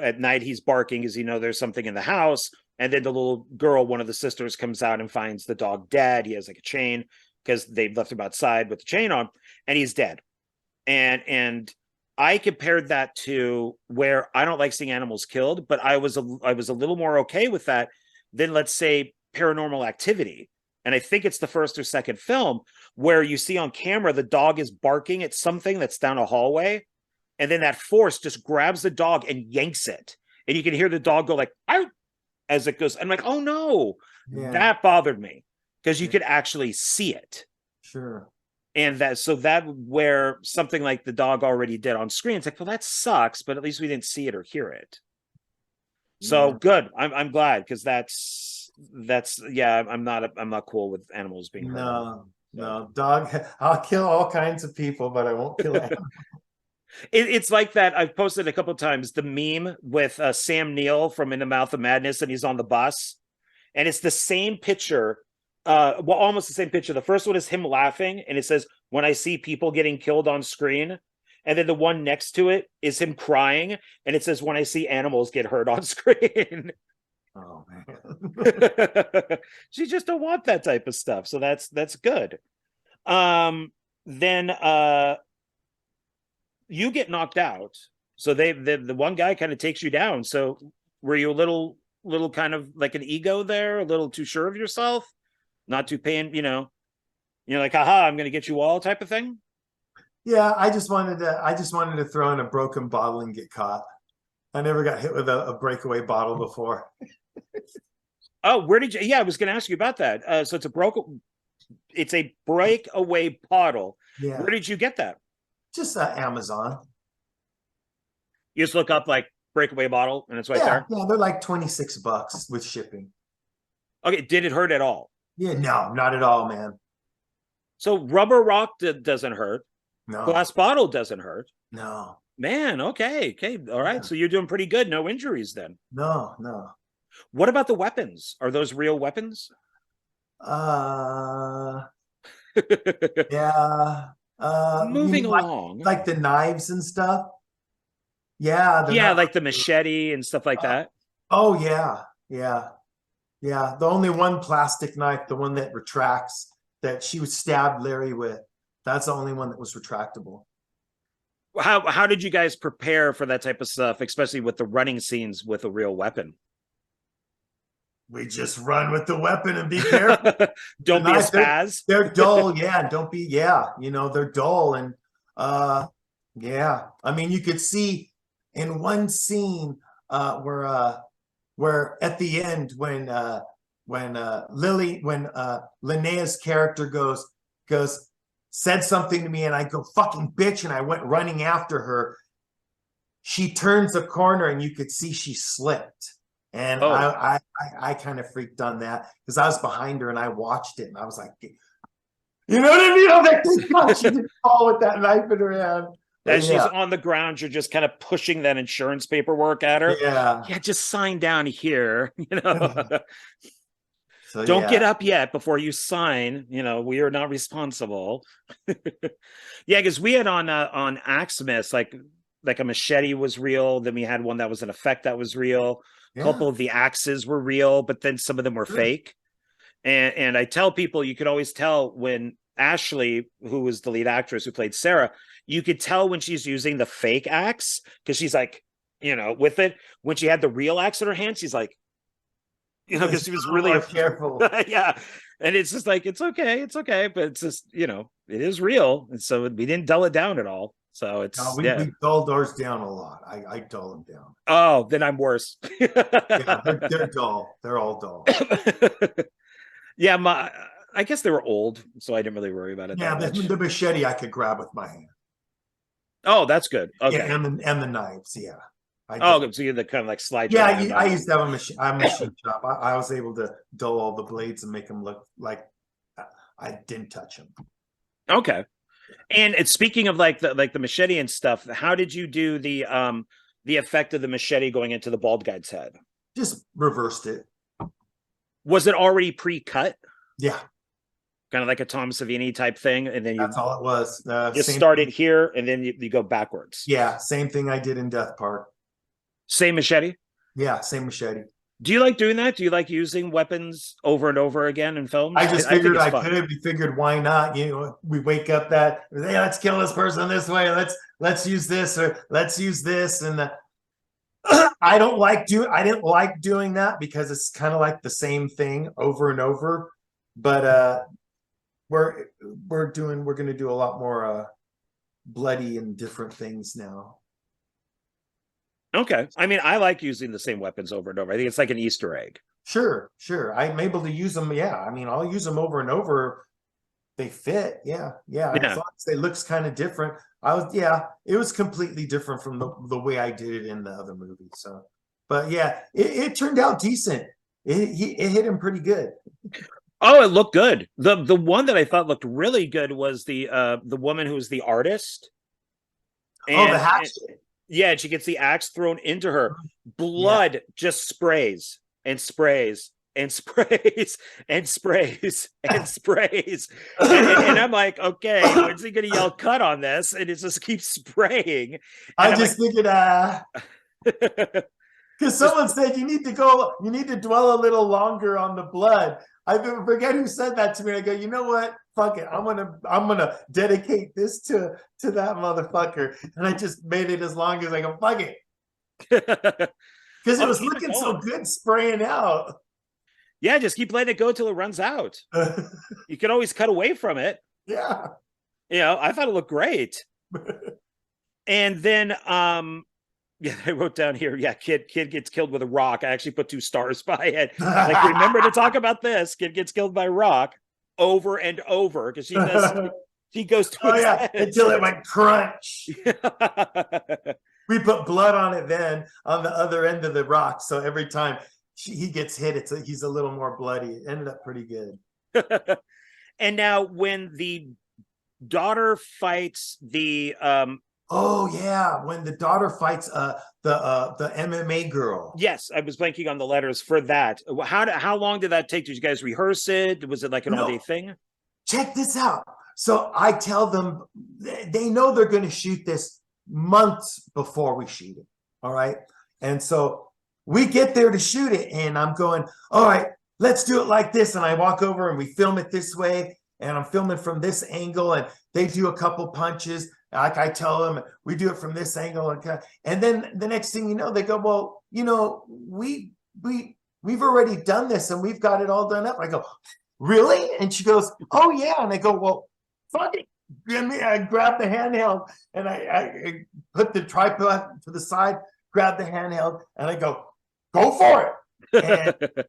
Speaker 1: at night, he's barking because you know there's something in the house, and then the little girl, one of the sisters, comes out and finds the dog dead. He has like a chain because they've left him outside with the chain on, and he's dead. And I compared that to where I don't like seeing animals killed, but I was a little more okay with that than, let's say, Paranormal Activity. And I think it's the first or second film where you see on camera the dog is barking at something that's down a hallway, and then that force just grabs the dog and yanks it, and you can hear the dog go like out as it goes. I'm like, oh no, that bothered me because you could actually see it.
Speaker 2: Sure.
Speaker 1: And that where something like the dog already did on screen, it's like, well, that sucks, but at least we didn't see it or hear it. So
Speaker 2: Yeah.
Speaker 1: good. I'm glad, because that's yeah, I'm not cool with animals being hurt.
Speaker 2: No, no, dog. I'll kill all kinds of people, but I won't kill animals.
Speaker 1: It's like that. I've posted a couple of times the meme with Sam Neill from In the Mouth of Madness, and he's on the bus, and it's the same picture. Well, almost the same picture. The first one is him laughing, and it says, "When I see people getting killed on screen," and then the one next to it is him crying, and it says, "When I see animals get hurt on screen."
Speaker 2: Oh man.
Speaker 1: She just don't want that type of stuff, so that's good. Then you get knocked out, so the one guy kind of takes you down. So were you a little kind of like an ego there, a little too sure of yourself, not too paying, you're like, haha, I'm gonna get you all type of thing?
Speaker 2: Yeah, I just wanted to throw in a broken bottle and get caught. I never got hit with a breakaway bottle before.
Speaker 1: Oh, where did you? Yeah, I was going to ask you about that. So it's a breakaway bottle.
Speaker 2: Yeah.
Speaker 1: Where did you get that?
Speaker 2: Just Amazon.
Speaker 1: You just look up like breakaway bottle, and it's right there.
Speaker 2: Yeah, they're like $26 with shipping.
Speaker 1: Okay, did it hurt at all?
Speaker 2: Yeah, no, not at all, man.
Speaker 1: So rubber rock doesn't hurt.
Speaker 2: No,
Speaker 1: Glass bottle doesn't hurt.
Speaker 2: no,
Speaker 1: Man, okay, all right.
Speaker 2: Yeah.
Speaker 1: So you're doing pretty good. No injuries then.
Speaker 2: no.
Speaker 1: What about the weapons? Are those real weapons?
Speaker 2: Yeah.
Speaker 1: Moving
Speaker 2: like,
Speaker 1: along,
Speaker 2: like the knives and stuff. Yeah,
Speaker 1: yeah, like the machete and stuff like that.
Speaker 2: Oh yeah. The only one plastic knife, the one that retracts, that she was stabbed Larry with. That's the only one that was retractable.
Speaker 1: How did you guys prepare for that type of stuff, especially with the running scenes with a real weapon?
Speaker 2: We just run with the weapon and be careful.
Speaker 1: Don't be a spaz.
Speaker 2: They're dull, yeah. Don't be, yeah. They're dull, and yeah. I mean, you could see in one scene where at the end when Linnea's character said something to me, and I go, fucking bitch, and I went running after her. She turns a corner and you could see she slipped. And I kind of freaked on that because I was behind her and I watched it and I was like, you know what I mean? I was like, she didn't fall with that knife in her hand.
Speaker 1: As she's on the ground, you're just kind of pushing that insurance paperwork at her.
Speaker 2: Yeah.
Speaker 1: Yeah, just sign down here,
Speaker 2: So,
Speaker 1: don't get up yet before you sign. We are not responsible. Yeah, because we had on AXEMAS, like a machete was real. Then we had one that was an effect that was real. A couple of the axes were real, but then some of them were fake. And I tell people, you could always tell when Ashley, who was the lead actress who played Sarah, you could tell when she's using the fake axe, because she's like, with it. When she had the real axe in her hand, she's like, because she was really
Speaker 2: careful.
Speaker 1: Yeah. And it's just like, it's okay, but it's just, it is real. And so we didn't dull it down at all. So it's
Speaker 2: we dulled ours down a lot. I dull them down.
Speaker 1: Oh, then I'm worse.
Speaker 2: Yeah, they're dull. They're all dull.
Speaker 1: Yeah, I guess they were old, so I didn't really worry about it.
Speaker 2: Yeah, the machete I could grab with my hand.
Speaker 1: Oh, that's good. Okay.
Speaker 2: Yeah, and the knives, yeah.
Speaker 1: So you're the kind of like slide.
Speaker 2: Yeah, I used to have a machine shop. I was able to dull all the blades and make them look like I didn't touch them.
Speaker 1: Okay. And it's speaking of like the machete and stuff, how did you do the effect of the machete going into the bald guy's head?
Speaker 2: Just reversed it.
Speaker 1: Was it already pre-cut?
Speaker 2: Yeah.
Speaker 1: Kind of like a Tom Savini type thing, and then
Speaker 2: that's all it was.
Speaker 1: You started here, and then you go backwards.
Speaker 2: Yeah, same thing I did in Death Park.
Speaker 1: Same machete?
Speaker 2: Yeah, same machete.
Speaker 1: Do you like doing that? Do you like using weapons over and over again in films?
Speaker 2: I just figured I could. We figured, why not? We wake up hey, let's kill this person this way. Let's use this, or let's use this. And I didn't like doing that because it's kind of like the same thing over and over. But we're going to do a lot more bloody and different things now.
Speaker 1: Okay. I mean, I like using the same weapons over and over. I think it's like an Easter egg.
Speaker 2: Sure. I'm able to use them. Yeah. I mean, I'll use them over and over they fit. Yeah. Yeah. As
Speaker 1: Yeah.
Speaker 2: long as it looks kind of different. It was completely different from the way I did it in the other movie. So, but yeah, it turned out decent. It hit him pretty good.
Speaker 1: Oh, it looked good. The one that I thought looked really good was the woman who was the artist.
Speaker 2: Oh, the
Speaker 1: And
Speaker 2: hatchet.
Speaker 1: yeah, and she gets the axe thrown into her.
Speaker 2: Yeah.
Speaker 1: Blood just sprays and sprays and sprays and sprays and sprays. And I'm like, okay, when's he gonna yell cut on this? And it just keeps spraying. And
Speaker 2: I
Speaker 1: I'm
Speaker 2: just
Speaker 1: like,
Speaker 2: figured, because someone said you need to dwell a little longer on the blood. I forget who said that to me. I go, you know what? Fuck it. I'm gonna dedicate this to that motherfucker. And I just made it as long as I go, fuck it. Because it was looking so good spraying out.
Speaker 1: Yeah, just keep letting it go till it runs out. You can always cut away from it.
Speaker 2: Yeah.
Speaker 1: You know, I thought it looked great. And then yeah, I wrote down here, yeah, kid gets killed with a rock. I actually put 2 stars by it. Like, remember to talk about this. Kid gets killed by a rock over and over because she goes to his head.
Speaker 2: Until it went crunch. We put blood on it then on the other end of the rock. So every time he gets hit, he's a little more bloody. It ended up pretty good.
Speaker 1: And now when the daughter fights the
Speaker 2: oh yeah, when the daughter fights the MMA girl.
Speaker 1: Yes, I was blanking on the letters for that. How long did that take? Did you guys rehearse it? Was it like an all-day thing?
Speaker 2: Check this out. So I tell them, they know they're going to shoot this months before we shoot it. All right. And so we get there to shoot it, and I'm going, all right, let's do it like this. And I walk over and we film it this way. And I'm filming from this angle, and they do a couple punches. Like I tell them, we do it from this angle, and then the next thing you know, they go, well, you know, we've already done this and we've got it all done up. I go, really? And she goes, oh yeah. And I go, well, fuck it. I grab the handheld and I put the tripod to the side, grab the handheld, and I go for it. And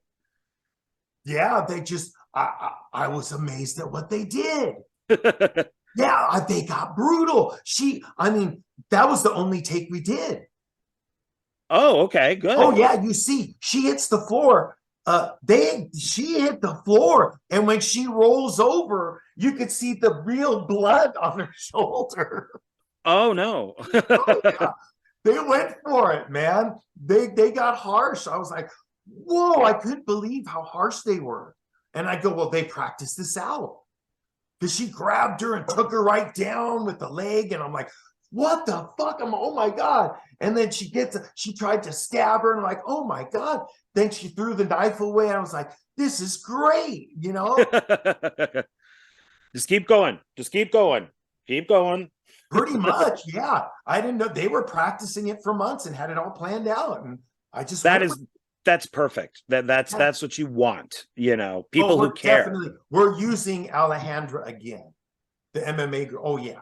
Speaker 2: yeah, they just, I was amazed at what they did. Yeah, they got brutal. I mean, that was the only take we did.
Speaker 1: Oh, okay, good.
Speaker 2: Oh yeah, you see, she hits the floor. She hit the floor, and when she rolls over, you could see the real blood on her shoulder.
Speaker 1: Oh no.
Speaker 2: Oh, yeah. They went for it, man. They got harsh. I was like, whoa, I couldn't believe how harsh they were. And I go, well, they practiced this out. Because she grabbed her and took her right down with the leg. And I'm like, what the fuck? Oh my God. And then she tried to stab her, and I'm like, oh my God. Then she threw the knife away. And I was like, this is great, you know?
Speaker 1: Just keep going. Just keep going. Keep going.
Speaker 2: Pretty much, yeah. I didn't know they were practicing it for months and had it all planned out. And I just
Speaker 1: that's perfect. That's what you want, you know, people who care.
Speaker 2: Definitely, we're using Alejandra again, the MMA girl. Oh yeah,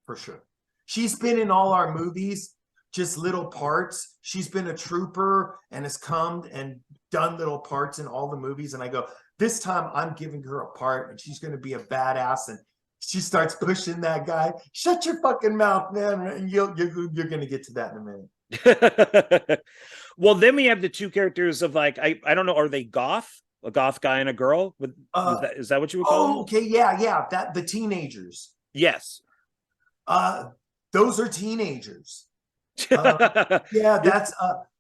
Speaker 2: for sure. She's been in all our movies, just little parts. She's been a trooper and has come and done little parts in all the movies. And I go, this time I'm giving her a part, and she's going to be a badass. And she starts pushing that guy. Shut your fucking mouth, man. And you're going to get to that in a minute.
Speaker 1: Well, then we have the 2 characters of, like, I don't know, are they goth? A goth guy and a girl? Is that what you would call them?
Speaker 2: Okay, yeah. That the teenagers.
Speaker 1: Yes.
Speaker 2: Those are teenagers. Yeah, that's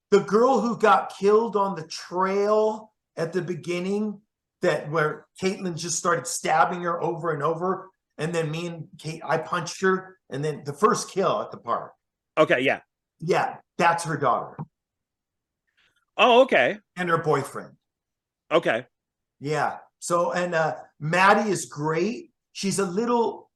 Speaker 2: the girl who got killed on the trail at the beginning, where Caitlin just started stabbing her over and over. And then me and Kate, I punched her, and then the first kill at the park.
Speaker 1: Okay, yeah.
Speaker 2: Yeah, that's her daughter.
Speaker 1: Oh, okay.
Speaker 2: And her boyfriend.
Speaker 1: Okay.
Speaker 2: Yeah. So, and Maddie is great. She's a little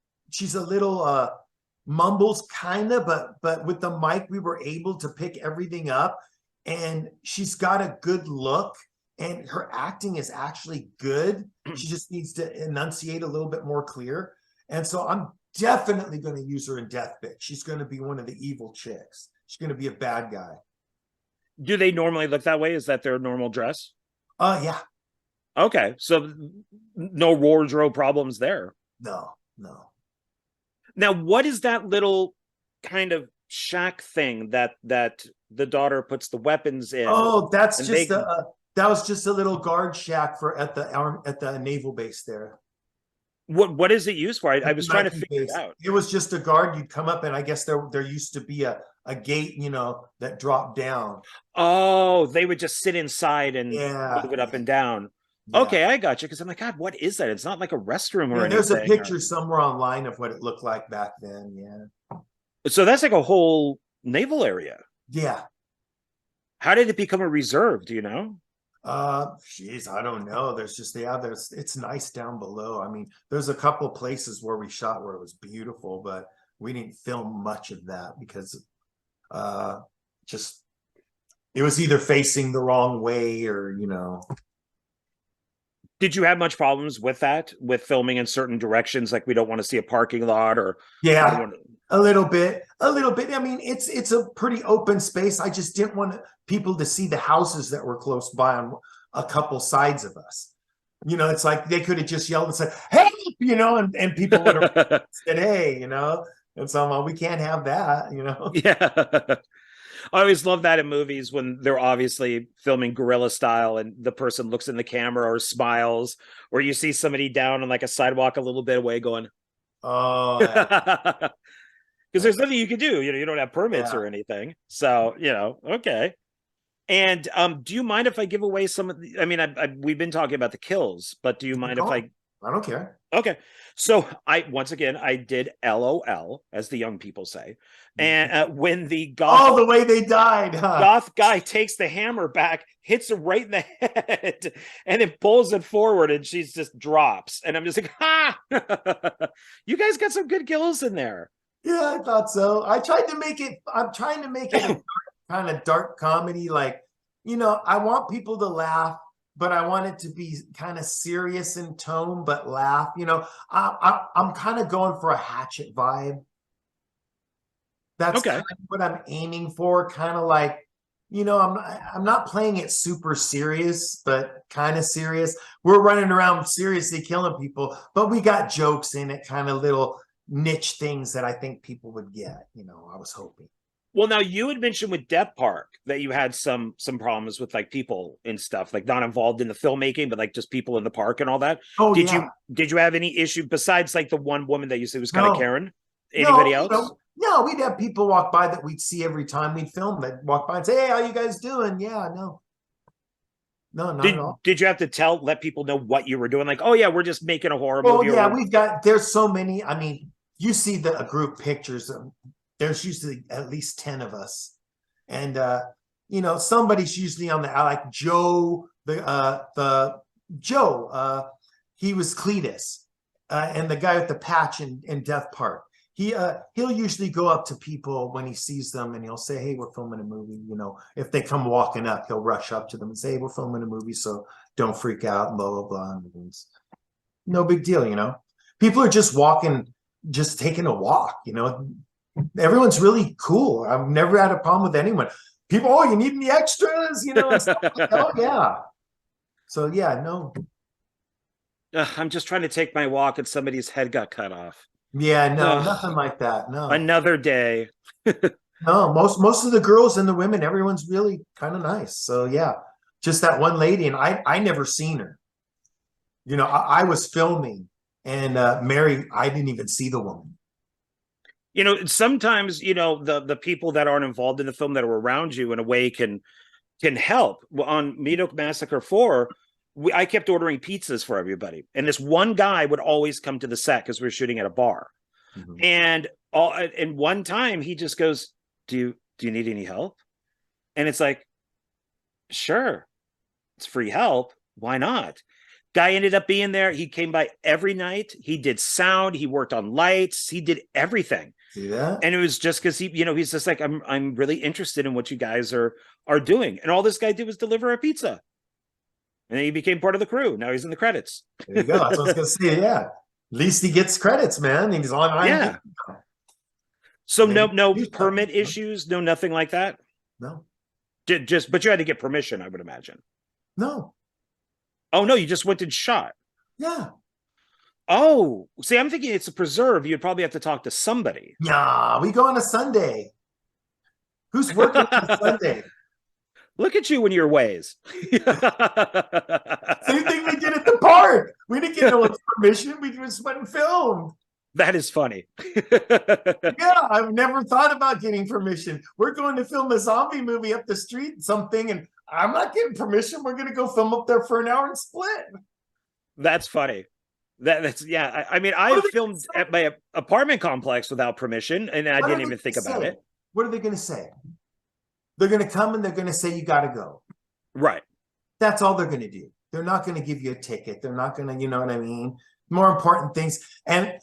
Speaker 2: mumbles kind of, but with the mic, we were able to pick everything up, and she's got a good look, and her acting is actually good. She just needs to enunciate a little bit more clear. And so I'm definitely going to use her in Death Pick. She's going to be one of the evil chicks. She's going to be a bad guy.
Speaker 1: Do they normally look that way? Is that their normal dress?
Speaker 2: Yeah.
Speaker 1: Okay, so no wardrobe problems there.
Speaker 2: No, no.
Speaker 1: Now, what is that little kind of shack thing that the daughter puts the weapons in?
Speaker 2: Oh, that's
Speaker 1: And
Speaker 2: just
Speaker 1: they
Speaker 2: a that was just a little guard shack for at the naval base there.
Speaker 1: what is it used for? I
Speaker 2: At the
Speaker 1: was trying to
Speaker 2: Nike
Speaker 1: figure it
Speaker 2: base.
Speaker 1: out.
Speaker 2: It was just a guard. You'd come up, and I guess there used to be a gate, that dropped down.
Speaker 1: Oh, they would just sit inside and
Speaker 2: Yeah,
Speaker 1: move it up and down.
Speaker 2: yeah.
Speaker 1: Okay, I got you. Because I'm like, God, what is that? It's not like a restroom or
Speaker 2: Yeah, there's a
Speaker 1: anything.
Speaker 2: picture somewhere online of what it looked like back then. Yeah.
Speaker 1: So that's like a whole naval area.
Speaker 2: Yeah.
Speaker 1: How did it become a reserve? Do you know?
Speaker 2: Geez, I don't know. It's nice down below. I mean, there's a couple places where we shot where it was beautiful, but we didn't film much of that because just it was either facing the wrong way or
Speaker 1: Did you have much problems with that, with filming in certain directions? Like we don't want to see a parking lot, or
Speaker 2: yeah, a little bit. I mean, it's a pretty open space. I just didn't want people to see the houses that were close by on a couple sides of us. It's like they could have just yelled and said, "Hey!" and people would have said, "Hey," and so well, we can't have that.
Speaker 1: Yeah. I always love that in movies when they're obviously filming guerrilla style and the person looks in the camera or smiles, or you see somebody down on like a sidewalk a little bit away going,
Speaker 2: Oh,
Speaker 1: because there's nothing you can do. You don't have permits or anything. So, okay. And do you mind if I give away some of the, I mean, we've been talking about the kills, but do you mind if I
Speaker 2: don't care.
Speaker 1: Okay. So once again, I did LOL, as the young people say. And when the goth,
Speaker 2: the way they died, huh?
Speaker 1: Goth guy takes the hammer back, hits her right in the head, and then pulls it forward, and she just drops. And I'm just like, ha! You guys got some good kills in there.
Speaker 2: Yeah, I thought so. I'm trying to make it a kind of dark comedy. Like, I want people to laugh, but I want it to be kind of serious in tone, but laugh. I'm kind of going for a Hatchet vibe. That's kind of what I'm aiming for. Kind of like, I'm not playing it super serious, but kind of serious. We're running around seriously killing people, but we got jokes in it, kind of little niche things that I think people would get. I was hoping.
Speaker 1: Well, now you had mentioned with Death Park that you had some problems with like people and stuff, like not involved in the filmmaking, but like just people in the park and all that.
Speaker 2: Oh,
Speaker 1: did you have any issue besides like the one woman that you said was kind of Karen? Anybody else?
Speaker 2: No, we'd have people walk by that we'd see every time we'd film. That walk by and say, "Hey, how you guys doing?" Yeah, no, not at all.
Speaker 1: Did you have to let people know what you were doing? Like, oh yeah, we're just making a horror movie.
Speaker 2: Yeah, there's so many. I mean, you see the group pictures. There's usually at least 10 of us, and somebody's usually on the like Joe, Joe. He was Cletus, and the guy with the patch in Death Park. He'll usually go up to people when he sees them and he'll say, "Hey, we're filming a movie." If they come walking up, he'll rush up to them and say, "Hey, we're filming a movie, so don't freak out," and blah blah blah. And no big deal. People are just walking, just taking a walk. Everyone's really cool. I've never had a problem with anyone. People, "Oh, you need any extras?" And stuff like that. Oh yeah. So yeah, no.
Speaker 1: I'm just trying to take my walk and somebody's head got cut off.
Speaker 2: Yeah, no, nothing like that. No.
Speaker 1: Another day.
Speaker 2: No, most of the girls and the women, everyone's really kind of nice. So yeah, just that one lady, and I never seen her. I was filming, and Mary, I didn't even see the woman.
Speaker 1: Sometimes the people that aren't involved in the film that are around you in a way can help. On Meat Oak Massacre 4, I kept ordering pizzas for everybody, and this one guy would always come to the set because we were shooting at a bar. And one time he just goes, do you need any help? And it's like, sure, it's free help, why not? Guy ended up being there. He came by every night. He did sound, he worked on lights, he did everything.
Speaker 2: See that?
Speaker 1: And it was just because he's just like, I'm really interested in what you guys are doing. And all this guy did was deliver a pizza. And then he became part of the crew. Now he's in the credits.
Speaker 2: There you go. That's what I was going to say. Yeah. At least he gets credits, man. He's on IMDb.
Speaker 1: Yeah. So no permit issues, no nothing like that?
Speaker 2: No.
Speaker 1: But you had to get permission, I would imagine.
Speaker 2: No.
Speaker 1: Oh, no, you just went and shot.
Speaker 2: Yeah.
Speaker 1: Oh, see, I'm thinking it's a preserve. You'd probably have to talk to somebody.
Speaker 2: Nah, we go on a Sunday. Who's working on a Sunday?
Speaker 1: Look at you and your ways.
Speaker 2: Same thing we did at the park. We didn't get no one's permission. We just went and filmed.
Speaker 1: That is funny.
Speaker 2: Yeah, I've never thought about getting permission. We're going to film a zombie movie up the street, something, and I'm not getting permission. We're going to go film up there for an hour and split.
Speaker 1: That's funny. That's yeah. I mean, I've filmed at my apartment complex without permission, and I didn't even think about it.
Speaker 2: What are they going to say? They're going to come and they're going to say you got to go.
Speaker 1: Right.
Speaker 2: That's all they're going to do. They're not going to give you a ticket. They're not going to, you know what I mean? More important things. And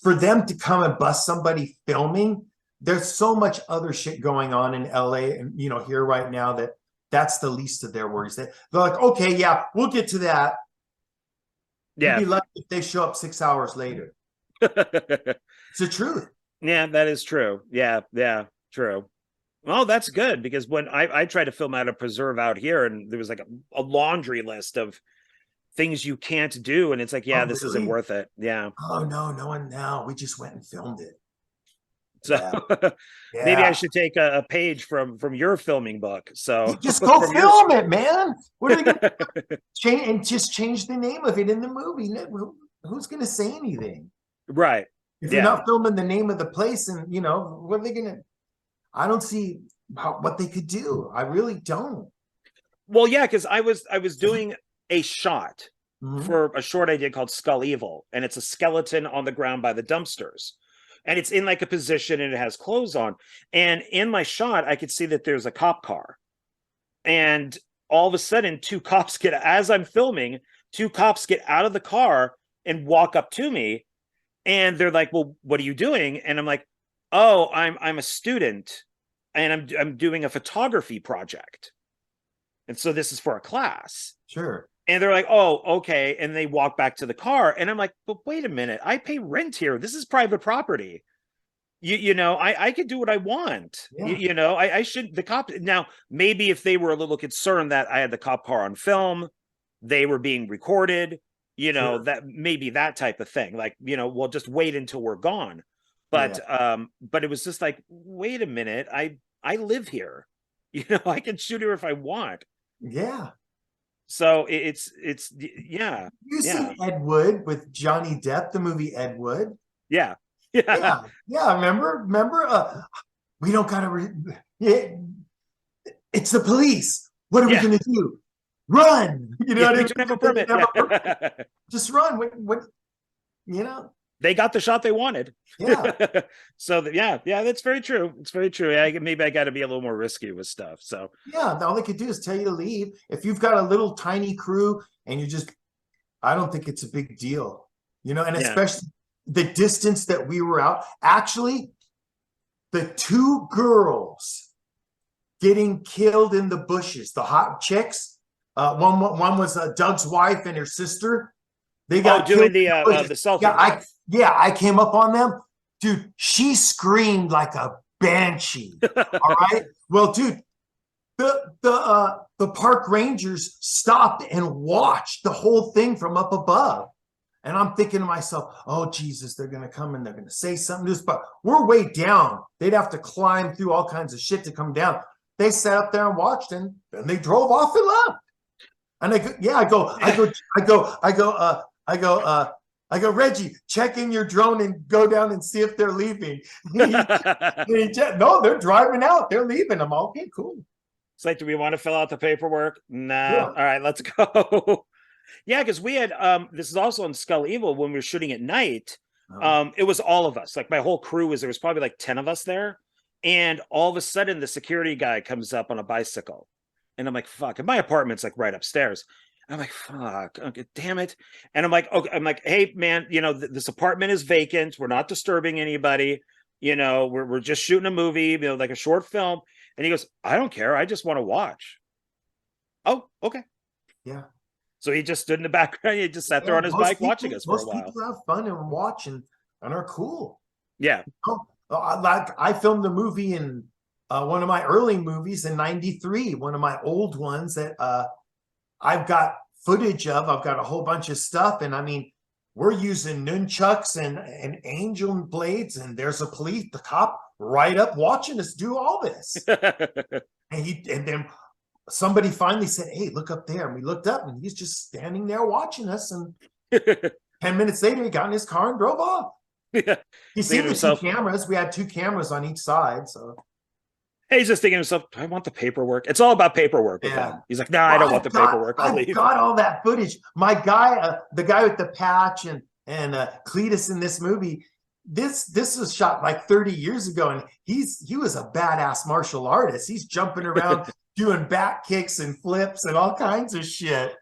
Speaker 2: for them to come and bust somebody filming, there's so much other shit going on in LA and, you know, here right now that's the least of their worries. They're like, okay, yeah, we'll get to that.
Speaker 1: Yeah.
Speaker 2: You'd be lucky if they show up 6 hours later. It's the truth.
Speaker 1: Yeah, that is true. Yeah, true. Well, that's good, because when I tried to film out a preserve out here, and there was like a laundry list of things you can't do, and it's like, yeah, this isn't worth it. Yeah.
Speaker 2: Oh no, we just went and filmed it.
Speaker 1: So
Speaker 2: yeah.
Speaker 1: Maybe I should take a page from your filming book. So
Speaker 2: just go film it, man. What are they gonna change and just change the name of it in the movie? Who's gonna say anything?
Speaker 1: Right.
Speaker 2: If you're not filming the name of the place, and you know, what are they gonna? I don't see what they could do. I really don't.
Speaker 1: Well, yeah, because I was doing a shot for a short I did called Skull Evil, and it's a skeleton on the ground by the dumpsters, and it's in like a position and it has clothes on. And in my shot, I could see that there's a cop car, and all of a sudden, as I'm filming, two cops get out of the car and walk up to me, and they're like, "Well, what are you doing?" And I'm like, "Oh, I'm a student, and I'm doing a photography project, and so this is for a class."
Speaker 2: Sure.
Speaker 1: And they're like, "Oh, okay." And they walk back to the car, and I'm like, "But wait a minute, I pay rent here. This is private property. You know, I could do what I want. Yeah. You know, I should, the cop now, maybe if they were a little concerned that I had the cop car on film, they were being recorded, you know, that maybe that type of thing. Like, you know, we'll just wait until we're gone." But it was just like, wait a minute, I live here. You know, I can shoot here if I want.
Speaker 2: Yeah.
Speaker 1: So it's yeah.
Speaker 2: You seen Ed Wood with Johnny Depp, the movie Ed Wood?
Speaker 1: Yeah.
Speaker 2: Yeah. Remember? We don't gotta. It's the police. What are we gonna do? Run! You know,
Speaker 1: they don't have a permit.
Speaker 2: Just run. What? You know.
Speaker 1: They got the shot they wanted.
Speaker 2: Yeah.
Speaker 1: So that's very true. It's very true. Maybe I got to be a little more risky with stuff. So
Speaker 2: yeah, all they could do is tell you to leave. If you've got a little tiny crew and I don't think it's a big deal, you know. And especially the distance that we were out. Actually, the two girls getting killed in the bushes, the hot chicks. One was Doug's wife and her sister. They got
Speaker 1: doing the selfie.
Speaker 2: I came up on them, dude. She screamed like a banshee. All right. Well, dude, the park rangers stopped and watched the whole thing from up above, and I'm thinking to myself, "Oh Jesus, they're gonna come and they're gonna say something." But we're way down. They'd have to climb through all kinds of shit to come down. They sat up there and watched, and then they drove off and left. And I go, "Reggie, check in your drone and go down and see if they're leaving." No, they're driving out. They're leaving. I'm all, okay, cool.
Speaker 1: It's like, do we want to fill out the paperwork? No. Yeah. All right, let's go. Yeah, because we had this is also on Skull Evil when we were shooting at night. It was all of us. Like my whole crew there was probably like 10 of us there. And all of a sudden the security guy comes up on a bicycle. And I'm like, fuck. And my apartment's like right upstairs. I'm like, fuck, okay, damn it. And I'm like, okay, hey, man, you know, this apartment is vacant. We're not disturbing anybody. You know, we're just shooting a movie, you know, like a short film. And he goes, I don't care. I just want to watch. Oh, okay.
Speaker 2: Yeah.
Speaker 1: So he just stood in the background. He just sat there on his bike watching us for a while.
Speaker 2: Most people have fun and watch and are cool.
Speaker 1: Yeah.
Speaker 2: Like I filmed a movie in one of my early movies in '93, one of my old ones that I've got footage of. I've got a whole bunch of stuff. And I mean, we're using nunchucks and angel blades, and there's the cop right up watching us do all this. And then somebody finally said, "Hey, look up there." And we looked up, and he's just standing there watching us. And 10 minutes later, he got in his car and drove off. He's seen the two cameras. We had 2 cameras on each side, so.
Speaker 1: He's just thinking to himself, "Do I want the paperwork?" It's all about paperwork with him. He's like, "No, I don't want the paperwork.
Speaker 2: I've got all that footage." My guy, the guy with the patch and Cletus in this movie, this was shot like 30 years ago, and he was a badass martial artist. He's jumping around doing back kicks and flips and all kinds of shit.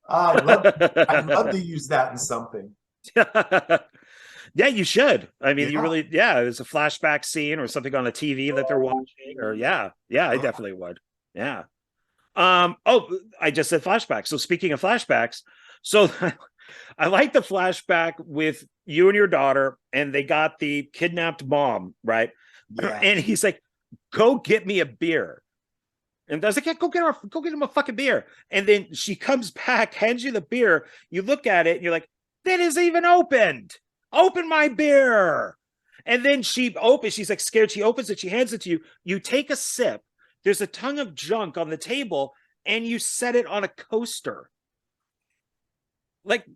Speaker 2: I'd love to use that in something.
Speaker 1: Yeah, you should. I mean, you really, it's a flashback scene or something on the TV that they're watching, or I definitely would. Yeah. I just said flashback. So speaking of flashbacks, so I like the flashback with you and your daughter, and they got the kidnapped mom, right? Yeah. And he's like, "Go get me a beer." And I was like, "Yeah, go get him a fucking beer." And then she comes back, hands you the beer. You look at it, and you're like, "That isn't even opened. Open my beer." And then she's like scared. She opens it, she hands it to you. You take a sip. There's a ton of junk on the table, and you set it on a coaster. Like,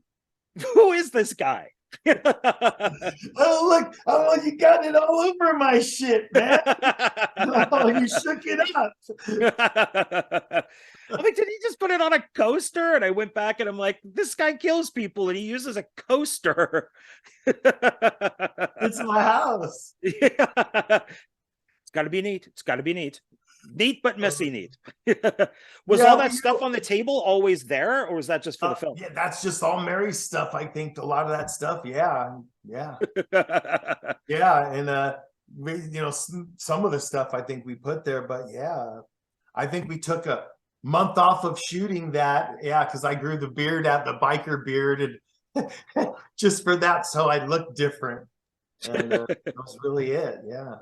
Speaker 1: who is this guy?
Speaker 2: Oh, look, you got it all over my shit, man. Oh, you shook it up.
Speaker 1: I'm like, did he just put it on a coaster? And I went back and I'm like, this guy kills people and he uses a coaster.
Speaker 2: It's my house.
Speaker 1: Yeah. It's got to be neat. It's got to be neat. Neat, but messy neat. Was all that stuff on the table always there, or was that just for the film?
Speaker 2: Yeah, that's just all Mary's stuff. I think a lot of that stuff. Yeah. Yeah. And we, some of the stuff I think we put there, but yeah, I think we took a month off of shooting that. Yeah, because I grew the beard out, the biker beard, and just for that, so I looked different. And that was really it. Yeah.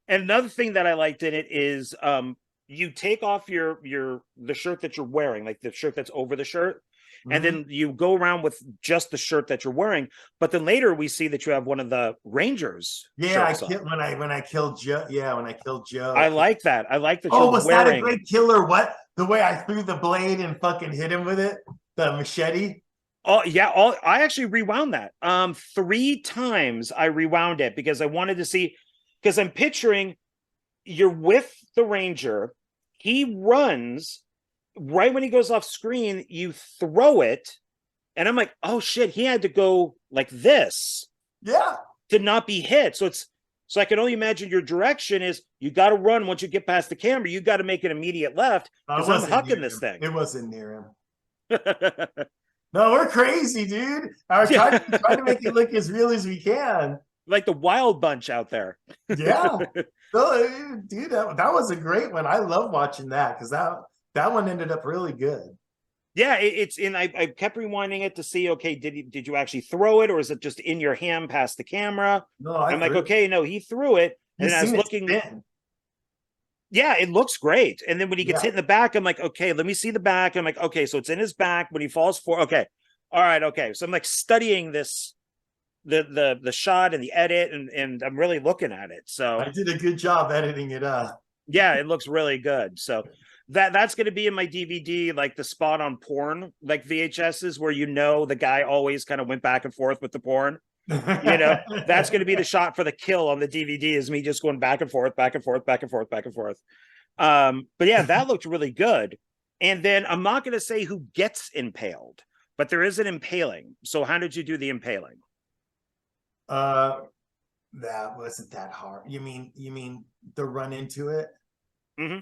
Speaker 1: And another thing that I liked in it is you take off the shirt that you're wearing, like the shirt that's over the shirt, and then you go around with just the shirt that you're wearing. But then later we see that you have one of the Rangers.
Speaker 2: Yeah, when I killed Joe. Yeah, when I killed Joe.
Speaker 1: I like that. I like that.
Speaker 2: Oh, was that a great killer? What, the way I threw the blade and fucking hit him with it, the machete.
Speaker 1: Oh yeah, I actually rewound that 3 times. I rewound it because I wanted to see. Because I'm picturing you're with the Ranger, he runs right when he goes off screen, you throw it, and I'm like, oh shit, he had to go like this, to not be hit. So I can only imagine your direction is you got to run once you get past the camera. You got to make an immediate left because I'm hucking this thing.
Speaker 2: It wasn't near him. No, we're crazy, dude. I try to make it look as real as we can.
Speaker 1: Like the Wild Bunch out there.
Speaker 2: Yeah. No, dude, that was a great one. I love watching that because that one ended up really good.
Speaker 1: Yeah, I kept rewinding it to see, okay, did you actually throw it, or is it just in your hand past the camera?
Speaker 2: No,
Speaker 1: I'm like, okay, no, he threw it. And I was looking. Yeah, it looks great. And then when he gets hit in the back, I'm like, okay, let me see the back. I'm like, okay, so it's in his back when he falls forward. Okay. All right, okay. So I'm like studying this. The shot and the edit, and I'm really looking at it. So
Speaker 2: I did a good job editing it up.
Speaker 1: Yeah, it looks really good. So that's going to be in my DVD, like the spot on porn, like VHSs, where the guy always kind of went back and forth with the porn. That's going to be the shot for the kill on the DVD, is me just going back and forth, back and forth, back and forth, back and forth. But yeah, that looked really good. And then I'm not going to say who gets impaled, but there is an impaling. So how did you do the impaling?
Speaker 2: That wasn't that hard. You mean the run into it?
Speaker 1: Mm-hmm.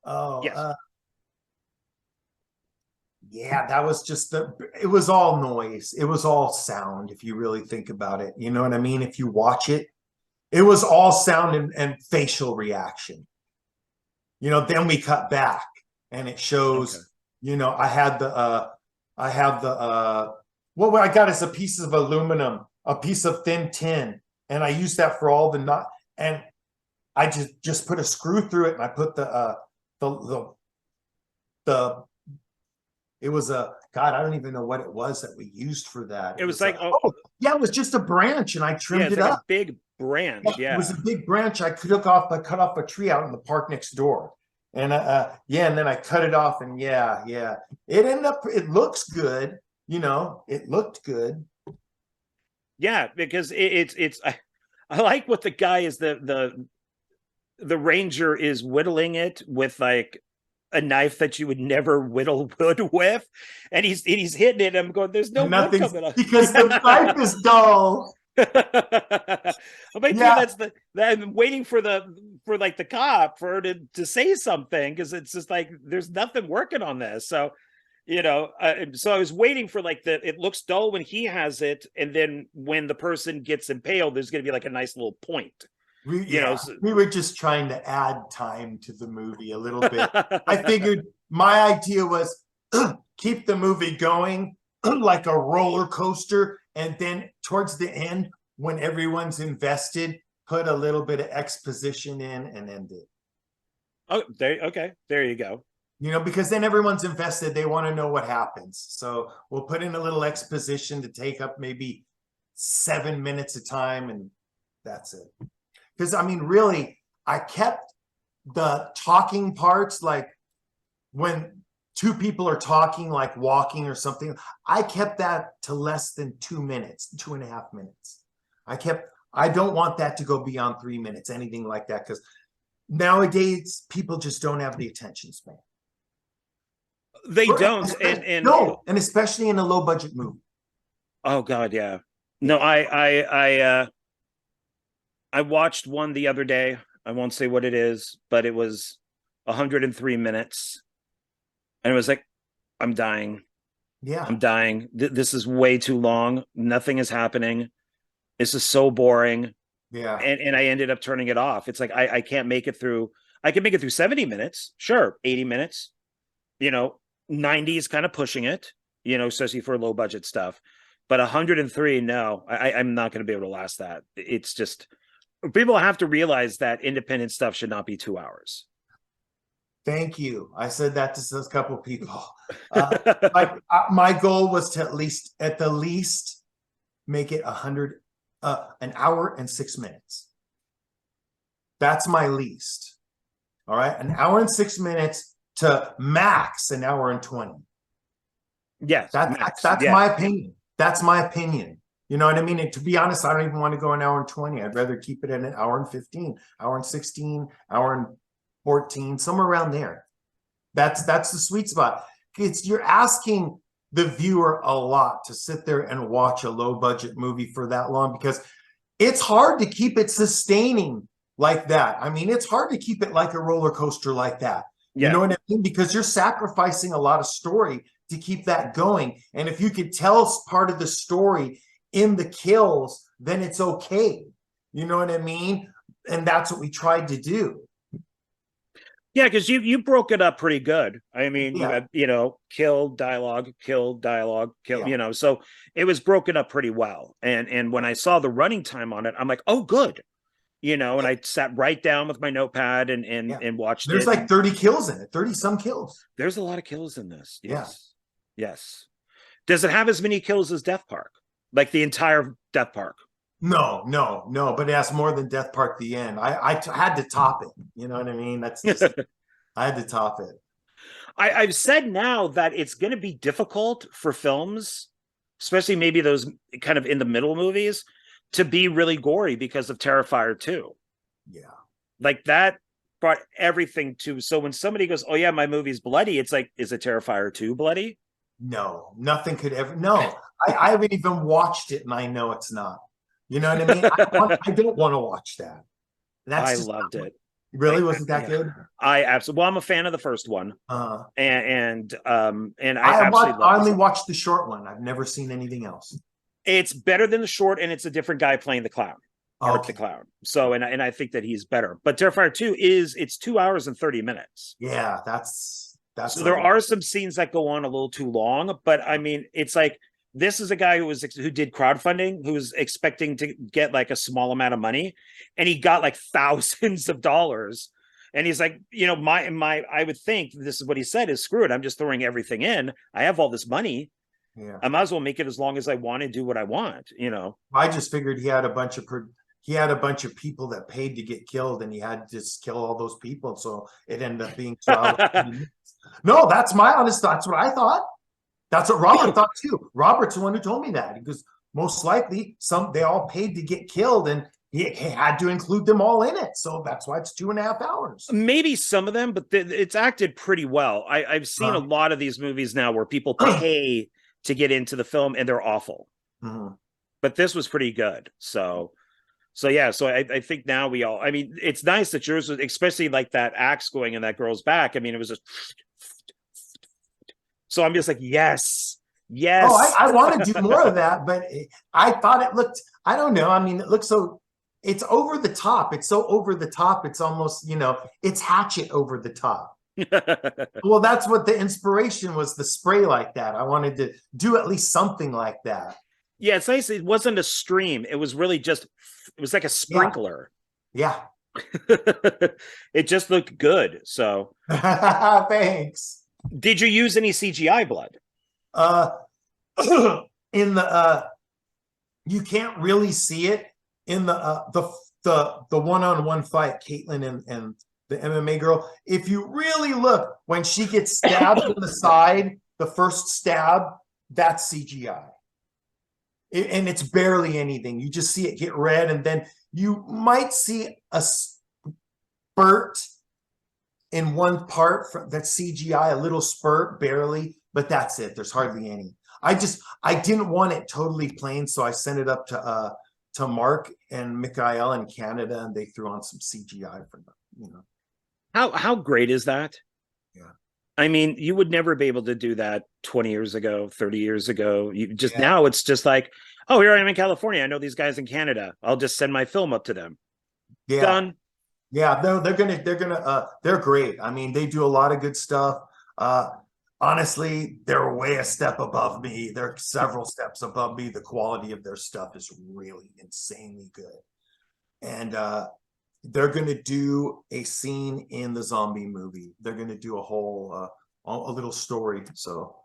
Speaker 2: Oh,
Speaker 1: yes.
Speaker 2: Yeah, that was just it was all noise. It was all sound, if you really think about it. You know what I mean? If you watch it, it was all sound and facial reaction. Then we cut back and it shows, I have what I got is a piece of aluminum, a piece of thin tin, and I use that for all the nut. And I just put a screw through it, and I put the It was a God, I don't even know what it was that we used for that.
Speaker 1: It was like, oh,
Speaker 2: yeah, it was just a branch, and I
Speaker 1: yeah,
Speaker 2: trimmed
Speaker 1: it's
Speaker 2: it
Speaker 1: like
Speaker 2: up.
Speaker 1: a big branch.
Speaker 2: Yeah,
Speaker 1: Yeah.
Speaker 2: it was a big branch. I cut off a tree out in the park next door. And yeah, and then I cut it off, and yeah. It ended up, it looks good, you know, it looked good.
Speaker 1: Yeah, because it's I like what the guy is, the ranger is whittling it with like a knife that you would never whittle wood with, and he's hitting it. I'm going, there's no wood coming up
Speaker 2: because the knife is dull.
Speaker 1: I'm like,
Speaker 2: Yeah.
Speaker 1: dude, I'm waiting for like the cop for her to say something, because it's just like there's nothing working on this. So, you know, so I was waiting for like it looks dull when he has it, and then when the person gets impaled, there's going to be like a nice little point.
Speaker 2: We were just trying to add time to the movie a little bit. I figured my idea was keep the movie going like a roller coaster, and then towards the end, when everyone's invested, put a little bit of exposition in and end it.
Speaker 1: Oh, okay, there you go.
Speaker 2: You know, because then everyone's invested, they want to know what happens. So we'll put in a little exposition to take up maybe 7 minutes of time, and that's it. Because I mean, really, I kept the talking parts, like when two people are talking, like walking or something, I kept that to less than 2 minutes, 2.5 minutes. I don't want that to go beyond 3 minutes, anything like that, because nowadays people just don't have the attention span.
Speaker 1: They don't, and
Speaker 2: no, and especially in a low budget movie.
Speaker 1: Oh God, yeah. No, I watched one the other day. I won't say what it is, but it was 103 minutes. And it was like, I'm dying.
Speaker 2: Yeah.
Speaker 1: I'm dying. This is way too long. Nothing is happening. This is so boring.
Speaker 2: Yeah.
Speaker 1: And I ended up turning it off. It's like, I can't make it through. I can make it through 70 minutes. Sure. 80 minutes, 90 is kind of pushing it, especially for low budget stuff. But 103, no, I'm not going to be able to last that. It's just, people have to realize that independent stuff should not be 2 hours.
Speaker 2: Thank you. I said that to a couple of people. My goal was to at the least make it an hour and 6 minutes. That's my least. All right. An hour and 6 minutes to max an hour and 20.
Speaker 1: Yes.
Speaker 2: That's my opinion. That's my opinion. You know what I mean? And to be honest, I don't even want to go an hour and 20. I'd rather keep it at an hour and 15, hour and 16, hour and 14, somewhere around there. That's the sweet spot. You're asking the viewer a lot to sit there and watch a low budget movie for that long, because it's hard to keep it sustaining like that. I mean, it's hard to keep it like a roller coaster like that. Yeah. You know what I mean? Because you're sacrificing a lot of story to keep that going. And if you could tell part of the story in the kills, then it's okay. You know what I mean? And that's what we tried to do.
Speaker 1: Yeah, because you broke it up pretty good. I mean,
Speaker 2: yeah.
Speaker 1: You had, kill, dialogue, kill, yeah. So it was broken up pretty well. And when I saw the running time on it, I'm like, oh, good. And I sat right down with my notepad and watched
Speaker 2: There's like 30 kills in it, 30 some kills.
Speaker 1: There's a lot of kills in this. Yes.
Speaker 2: Yeah.
Speaker 1: Yes. Does it have as many kills as Death Park? Like the entire Death Park?
Speaker 2: No, but it has more than Death Park the end. I had to top it. You know what I mean? That's just, I had to top it.
Speaker 1: I've said now that it's going to be difficult for films, especially maybe those kind of in the middle movies, to be really gory because of Terrifier 2.
Speaker 2: Yeah.
Speaker 1: Like that brought everything to, so when somebody goes, oh yeah, my movie's bloody, it's like, is it Terrifier 2 bloody?
Speaker 2: No, nothing could ever, no. I haven't even watched it and I know it's not. You know what I mean? I don't want to watch that.
Speaker 1: I loved it.
Speaker 2: Really? Wasn't that good?
Speaker 1: I absolutely. Well, I'm a fan of the first one, and I
Speaker 2: only watched the short one. I've never seen anything else.
Speaker 1: It's better than the short, and it's a different guy playing the clown, Art the Clown. So, and I think that he's better. But Terrifier 2 it's 2 hours and 30 minutes.
Speaker 2: Yeah, that's.
Speaker 1: So there are some scenes that go on a little too long, but I mean, it's like. This is a guy who did crowdfunding, who was expecting to get like a small amount of money, and he got like thousands of dollars. And he's like, you know, I would think this is what he said is, screw it, I'm just throwing everything in. I have all this money.
Speaker 2: Yeah.
Speaker 1: I might as well make it as long as I want and do what I want, you know.
Speaker 2: I just figured he had a bunch of people that paid to get killed, and he had to just kill all those people. So it ended up being 2 hours. No, that's what I thought. That's what Robert thought too. Robert's the one who told me that. Because most likely they all paid to get killed, and he had to include them all in it. So that's why it's 2.5 hours.
Speaker 1: Maybe some of them, but it's acted pretty well. I've seen a lot of these movies now where people pay to get into the film and they're awful. But this was pretty good. So yeah, so I think now I mean, it's nice that yours was, especially like that axe going in that girl's back. I mean, it was just, so I'm just like, yes.
Speaker 2: Oh, I want to do more of that, but I thought it looked, I don't know. I mean, it looks so, it's over the top. It's so over the top. It's almost, you know, it's Hatchet over the top. Well, that's what the inspiration was, the spray like that. I wanted to do at least something like that.
Speaker 1: Yeah, it's nice. It wasn't a stream. It was really just, it was like a sprinkler.
Speaker 2: Yeah.
Speaker 1: It just looked good. So
Speaker 2: thanks.
Speaker 1: Did you use any CGI blood?
Speaker 2: In the you can't really see it in the one-on-one fight, Caitlin and the MMA girl. If you really look, when she gets stabbed in the side, the first stab, that's CGI. And it's barely anything. You just see it get red, and then you might see a spurt in one part that's CGI, a little spurt, barely, but that's it. There's hardly any. I didn't want it totally plain, so I sent it up to Mark and Mikael in Canada, and they threw on some CGI for them, you know.
Speaker 1: How great is that?
Speaker 2: Yeah.
Speaker 1: I mean, you would never be able to do that 20 years ago, 30 years ago. You just now it's just like, oh, here I am in California. I know these guys in Canada. I'll just send my film up to them.
Speaker 2: Yeah.
Speaker 1: Done.
Speaker 2: Yeah, they're great. I mean, they do a lot of good stuff. Honestly, they're way a step above me. They're several steps above me. The quality of their stuff is really insanely good. And they're going to do a scene in the zombie movie. They're going to do a little story. So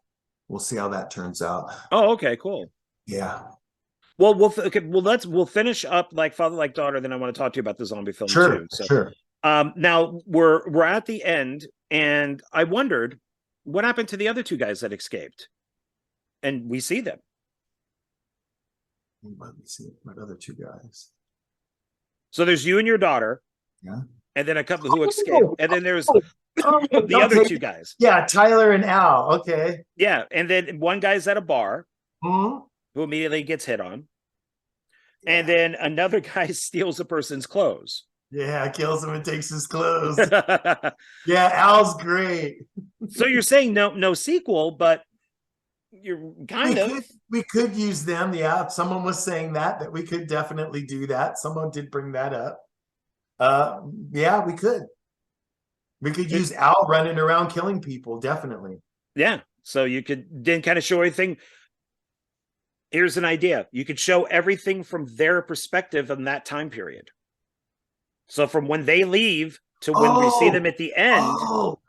Speaker 2: we'll see how that turns out.
Speaker 1: Oh, okay, cool.
Speaker 2: Yeah.
Speaker 1: Well, we'll finish up like Father Like Daughter. Then I want to talk to you about the zombie film too. So,
Speaker 2: sure.
Speaker 1: Now we're at the end, and I wondered what happened to the other two guys that escaped, and we see them.
Speaker 2: Let me see my other two guys.
Speaker 1: So there's you and your daughter,
Speaker 2: yeah,
Speaker 1: and then a couple who escaped, and then there's the other two guys.
Speaker 2: Yeah, Tyler and Al. Okay.
Speaker 1: Yeah, and then one guy's at a bar.
Speaker 2: Mm-hmm.
Speaker 1: Who immediately gets hit on. Yeah. And then another guy steals a person's clothes.
Speaker 2: Yeah, kills him and takes his clothes. Yeah, Al's great.
Speaker 1: So you're saying no sequel, but you're
Speaker 2: we could use them. Yeah, someone was saying that we could definitely do that. Someone did bring that up. Yeah, we could use Al running around killing people, definitely.
Speaker 1: Yeah, so you could then kind of show everything. Here's an idea. You could show everything from their perspective in that time period. So from when they leave to when we see them at the end.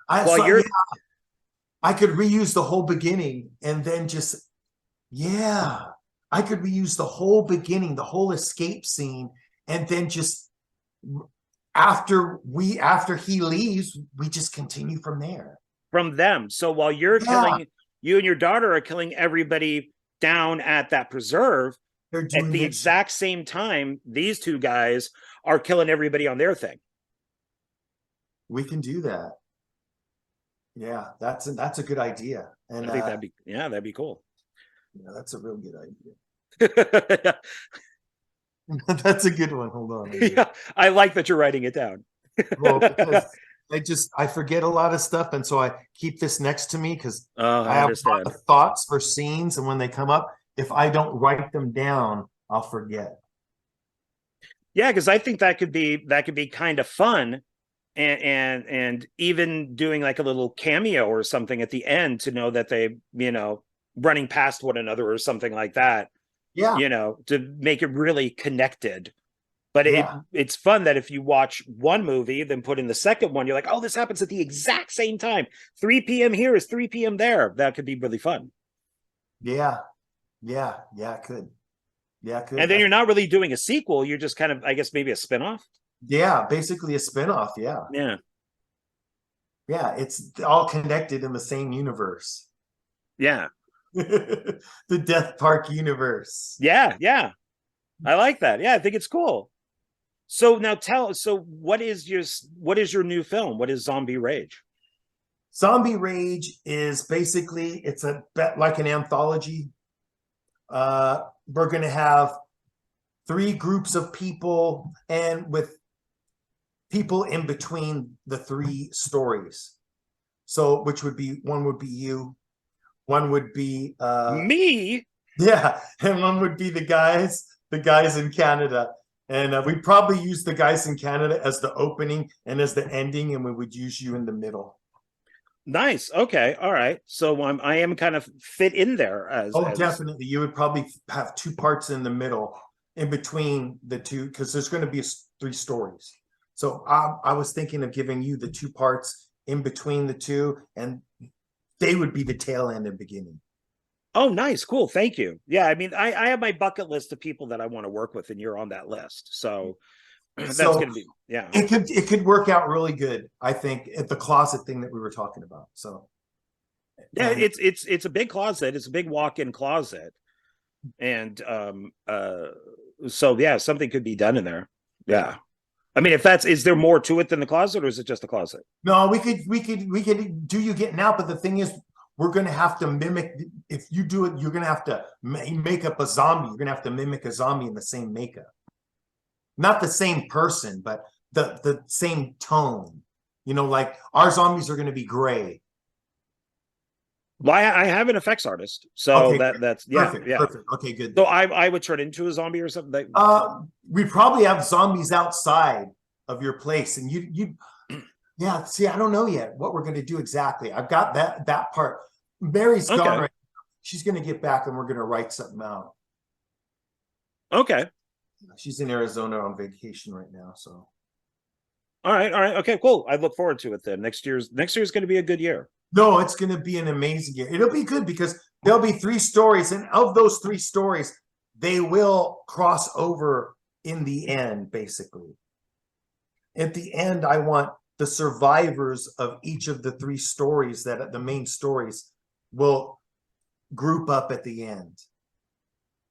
Speaker 2: I could reuse the whole beginning and then just, yeah. I could reuse the whole beginning, the whole escape scene, and then just after he leaves, we just continue from there.
Speaker 1: From them. So while you're killing, you and your daughter are killing everybody down at that preserve, at the exact same time these two guys are killing everybody on their thing.
Speaker 2: We can do that. Yeah, that's a good idea. And
Speaker 1: I think that'd be cool.
Speaker 2: Yeah, that's a real good idea. That's a good one. Hold on.
Speaker 1: Yeah, I like that you're writing it down.
Speaker 2: Well, because I forget a lot of stuff, and so I keep this next to me because I have a lot of thoughts for scenes, and when they come up, if I don't write them down, I'll forget.
Speaker 1: Yeah, because I think that could be kind of fun, and even doing like a little cameo or something at the end to know that they, running past one another or something like that.
Speaker 2: Yeah,
Speaker 1: to make it really connected. But
Speaker 2: Yeah.
Speaker 1: it's fun that if you watch one movie, then put in the second one, you're like, oh, this happens at the exact same time. 3 p.m. here is 3 p.m. there. That could be really fun.
Speaker 2: Yeah. Yeah. Yeah. It could. Yeah. It could.
Speaker 1: And then you're not really doing a sequel. You're just kind of, I guess, maybe a spinoff.
Speaker 2: Yeah. Basically a spinoff. Yeah.
Speaker 1: Yeah.
Speaker 2: Yeah. It's all connected in the same universe.
Speaker 1: Yeah.
Speaker 2: The Death Park universe.
Speaker 1: Yeah. Yeah. I like that. Yeah. I think it's cool. So now what is your new film? What is Zombie Rage?
Speaker 2: Zombie Rage is basically, it's like an anthology. We're going to have 3 groups of people, and with people in between the 3 stories. So, which would be, one would be you, one would be
Speaker 1: Me?
Speaker 2: yeah, and one would be the guys in Canada. And we'd probably use the guys in Canada as the opening and as the ending, and we would use you in the middle.
Speaker 1: Nice. Okay. All right. So I am kind of fit in there as.
Speaker 2: Definitely. You would probably have 2 parts in the middle, in between the 2, because there's going to be 3 stories. So I was thinking of giving you the 2 parts in between the 2, and they would be the tail end and beginning.
Speaker 1: Oh, nice. Cool. Thank you. Yeah. I mean, I have my bucket list of people that I want to work with, and you're on that list. So that's going to be, yeah.
Speaker 2: It could work out really good, I think, at the closet thing that we were talking about. So
Speaker 1: yeah, it's a big closet. It's a big walk-in closet. And so yeah, something could be done in there. Yeah. I mean, is there more to it than the closet, or is it just a closet?
Speaker 2: No, we could do You Getting Out, but the thing is, we're going to have to mimic. If you do it, you're going to have to make up a zombie. You're going to have to mimic a zombie in the same makeup. Not the same person, but the same tone. You know, like our zombies are going to be gray.
Speaker 1: Well, I have an effects artist, so
Speaker 2: okay,
Speaker 1: that's yeah,
Speaker 2: perfect,
Speaker 1: yeah.
Speaker 2: Perfect. Okay, good.
Speaker 1: So I would turn into a zombie or something.
Speaker 2: We probably have zombies outside of your place, and you yeah. See, I don't know yet what we're going to do exactly. I've got that part. Mary's gone right now. She's going to get back, and we're going to write something out.
Speaker 1: Okay.
Speaker 2: She's in Arizona on vacation right now, so.
Speaker 1: All right. Okay, cool. I look forward to it then. Next year's going to be a good year.
Speaker 2: No, it's going to be an amazing year. It'll be good because there'll be 3 stories, and of those 3 stories, they will cross over in the end, basically. At the end, I want the survivors of each of the 3 stories, that the main stories will group up at the end.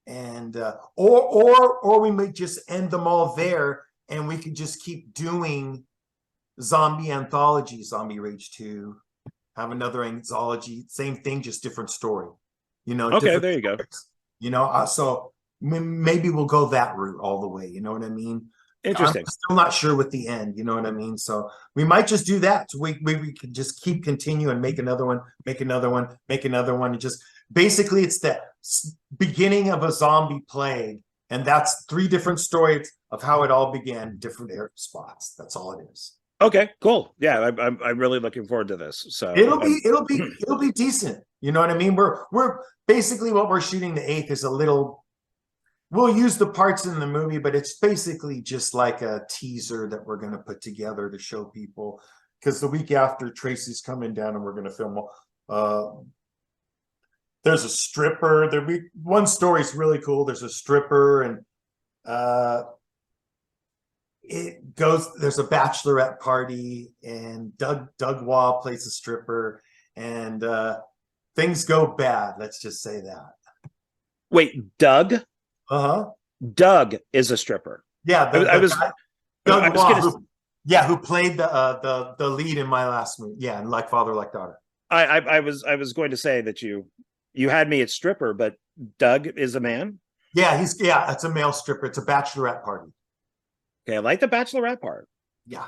Speaker 2: And or we might just end them all there, and we could just keep doing zombie anthology, Zombie Rage 2, have another anthology, same thing, just different story. You know.
Speaker 1: Okay, there you go.
Speaker 2: You know, so maybe we'll go that route all the way. You know what I mean?
Speaker 1: Interesting.
Speaker 2: I'm still not sure with the end. You know what I mean? So we might just do that. So we could just keep continue and make another one, make another one, make another one. And just basically, it's the beginning of a zombie plague, and that's 3 different stories of how it all began, different air spots. That's all it is.
Speaker 1: Okay, cool. Yeah, I'm really looking forward to this. So
Speaker 2: it'll be decent. You know what I mean? We're basically, what we're shooting the 8th is a little. We'll use the parts in the movie, but it's basically just like a teaser that we're going to put together to show people. Because the week after, Tracy's coming down, and we're going to film. There's a stripper. One story's really cool. There's a stripper, and there's a bachelorette party, and Doug Waugh plays a stripper, and things go bad. Let's just say that.
Speaker 1: Wait, Doug? Doug is a stripper.
Speaker 2: Yeah, Doug Waugh, who played the lead in my last movie. Yeah, and Like Father, Like Daughter.
Speaker 1: I was going to say that you had me at stripper, but Doug is a man.
Speaker 2: Yeah, it's a male stripper. It's a bachelorette party.
Speaker 1: Okay, I like the bachelorette part.
Speaker 2: Yeah.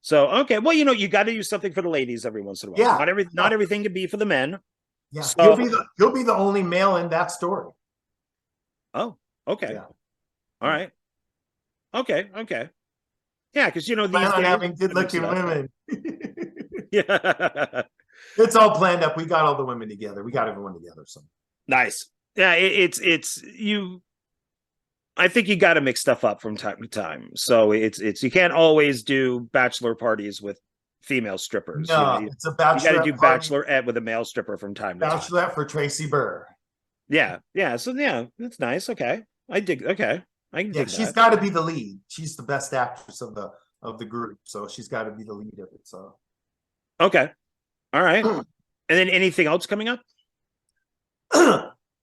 Speaker 1: So okay, well, you got to use something for the ladies every once in a while.
Speaker 2: Yeah.
Speaker 1: Not everything can be for the men.
Speaker 2: Yeah,
Speaker 1: so,
Speaker 2: he'll be the only male in that story.
Speaker 1: Oh, okay. Yeah. All right. Okay. Yeah, because these days
Speaker 2: having good-looking women.
Speaker 1: Yeah.
Speaker 2: It's all planned up. We got all the women together. We got everyone together. So
Speaker 1: nice. Yeah, it's you. I think you got to mix stuff up from time to time. So it's you can't always do bachelor parties with female strippers.
Speaker 2: No, it's a
Speaker 1: You got to do
Speaker 2: bachelorette party.
Speaker 1: bachelorette with a male stripper from time to time.
Speaker 2: Bachelorette for Tracy Burr.
Speaker 1: Yeah, yeah. So yeah, that's nice. Okay, I dig. Okay, I can
Speaker 2: Yeah,
Speaker 1: dig
Speaker 2: she's
Speaker 1: that.
Speaker 2: got to be the lead. She's the best actress of the group, so she's got to be the lead of it. So
Speaker 1: Okay, all right. And then anything else coming up?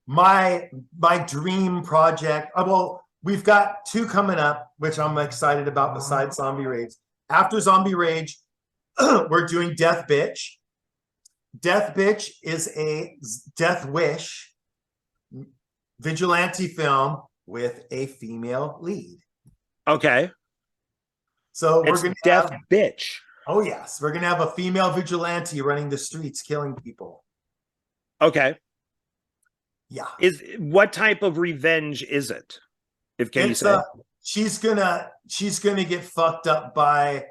Speaker 2: my dream project. Well, we've got 2 coming up, which I'm excited about. Besides Zombie Rage, after Zombie Rage, we're doing Death Bitch. Death Bitch is a Death Wish vigilante film with a female lead.
Speaker 1: Okay,
Speaker 2: So
Speaker 1: it's
Speaker 2: we're gonna
Speaker 1: Death
Speaker 2: have,
Speaker 1: Bitch.
Speaker 2: oh yes, we're gonna have a female vigilante running the streets, killing people.
Speaker 1: Okay,
Speaker 2: Yeah.
Speaker 1: What type of revenge is it? If can you say?
Speaker 2: She's gonna get fucked up by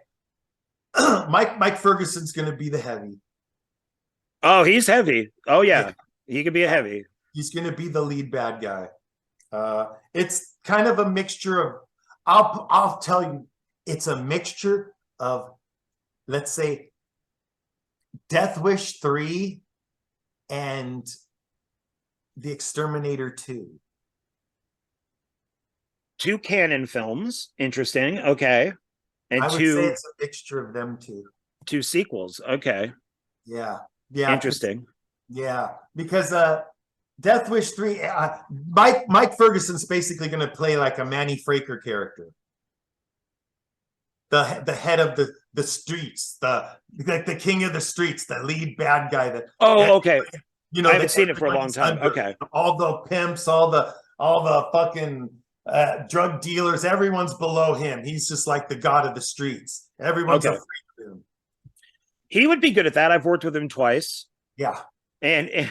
Speaker 2: Mike Ferguson's gonna be the heavy.
Speaker 1: Oh, he's heavy. Oh yeah, he could be a heavy.
Speaker 2: He's gonna be the lead bad guy. It's kind of a mixture of, I'll tell you, it's a mixture of, let's say, Death Wish 3 and The Exterminator 2.
Speaker 1: 2 canon films. Interesting. Okay. And
Speaker 2: I would say it's a mixture of them two.
Speaker 1: 2 sequels. Okay.
Speaker 2: Yeah. Yeah.
Speaker 1: Interesting.
Speaker 2: Yeah. Because Death Wish 3, Mike Ferguson's basically going to play like a Manny Fraker character. The head of the streets, like the king of the streets, the lead bad guy.
Speaker 1: Okay.
Speaker 2: You know,
Speaker 1: I haven't seen it for a long time. Okay.
Speaker 2: All the pimps, all the fucking drug dealers, everyone's below him. He's just like the god of the streets. Everyone's afraid of him.
Speaker 1: He would be good at that. I've worked with him twice.
Speaker 2: Yeah.
Speaker 1: And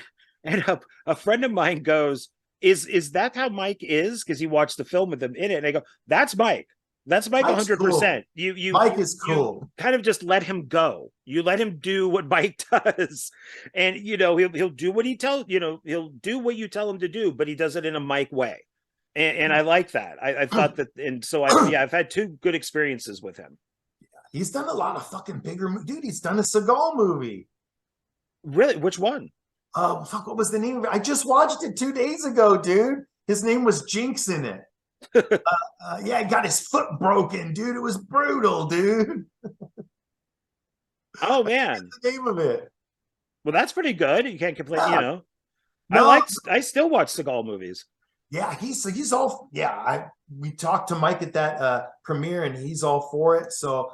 Speaker 1: a friend of mine goes, is that how Mike is? Because he watched the film with him in it. And I go, that's Mike. That's Mike 100%. Cool. You
Speaker 2: Mike is cool.
Speaker 1: You kind of just let him go. You let him do what Mike does. And he'll do what he tells, he'll do what you tell him to do, but he does it in a Mike way. And I like that. I thought that, and so I've had 2 good experiences with him.
Speaker 2: He's done a lot of fucking bigger, dude. He's done a Seagal movie.
Speaker 1: Really? Which one?
Speaker 2: Fuck, what was the name of it? I just watched it 2 days ago, dude. His name was Jinx in it. Yeah, he got his foot broken, dude. It was brutal, dude.
Speaker 1: Oh man,
Speaker 2: the name of it.
Speaker 1: Well, that's pretty good. You can't complain.
Speaker 2: No.
Speaker 1: I still watch Seagal movies.
Speaker 2: Yeah, he's all. Yeah, we talked to Mike at that premiere, and he's all for it. So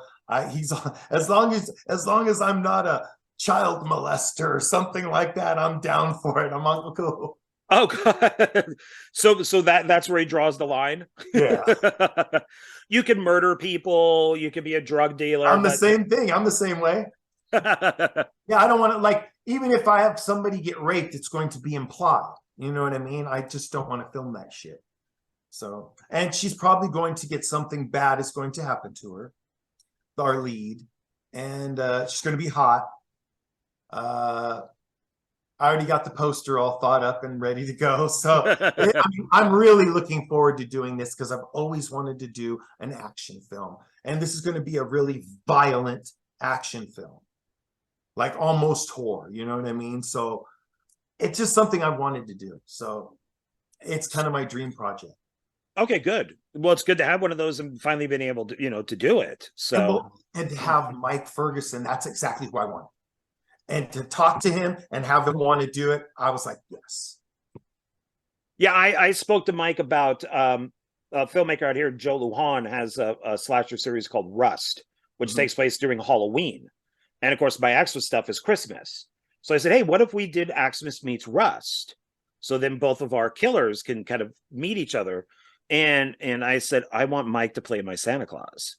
Speaker 2: he's as long as I'm not a child molester or something like that, I'm down for it. I'm Uncle Cool.
Speaker 1: Oh God. So that's where he draws the line.
Speaker 2: Yeah.
Speaker 1: You can murder people, you can be a drug dealer.
Speaker 2: I'm the same thing. I'm the same way. Yeah, I don't want to, like, even if I have somebody get raped, it's going to be implied. You know what I mean? I just don't want to film that shit. So, and she's probably going to get something bad is going to happen to her, our lead, and she's going to be hot. I already got the poster all thought up and ready to go. So I'm really looking forward to doing this because I've always wanted to do an action film. And this is going to be a really violent action film, like almost horror, you know what I mean? So it's just something I wanted to do. So it's kind of my dream project.
Speaker 1: Okay, good. Well, it's good to have one of those and finally been able to, to do it. So
Speaker 2: and to have Mike Ferguson, that's exactly who I want. And to talk to him and have him want to do it, I was like, yes.
Speaker 1: Yeah, I spoke to Mike about a filmmaker out here, Joe Lujan, has a slasher series called Rust, which takes place during Halloween. And of course, my AXEMAS stuff is Christmas. So I said, hey, what if we did AXEMAS meets Rust? So then both of our killers can kind of meet each other. And I said, I want Mike to play my Santa Claus.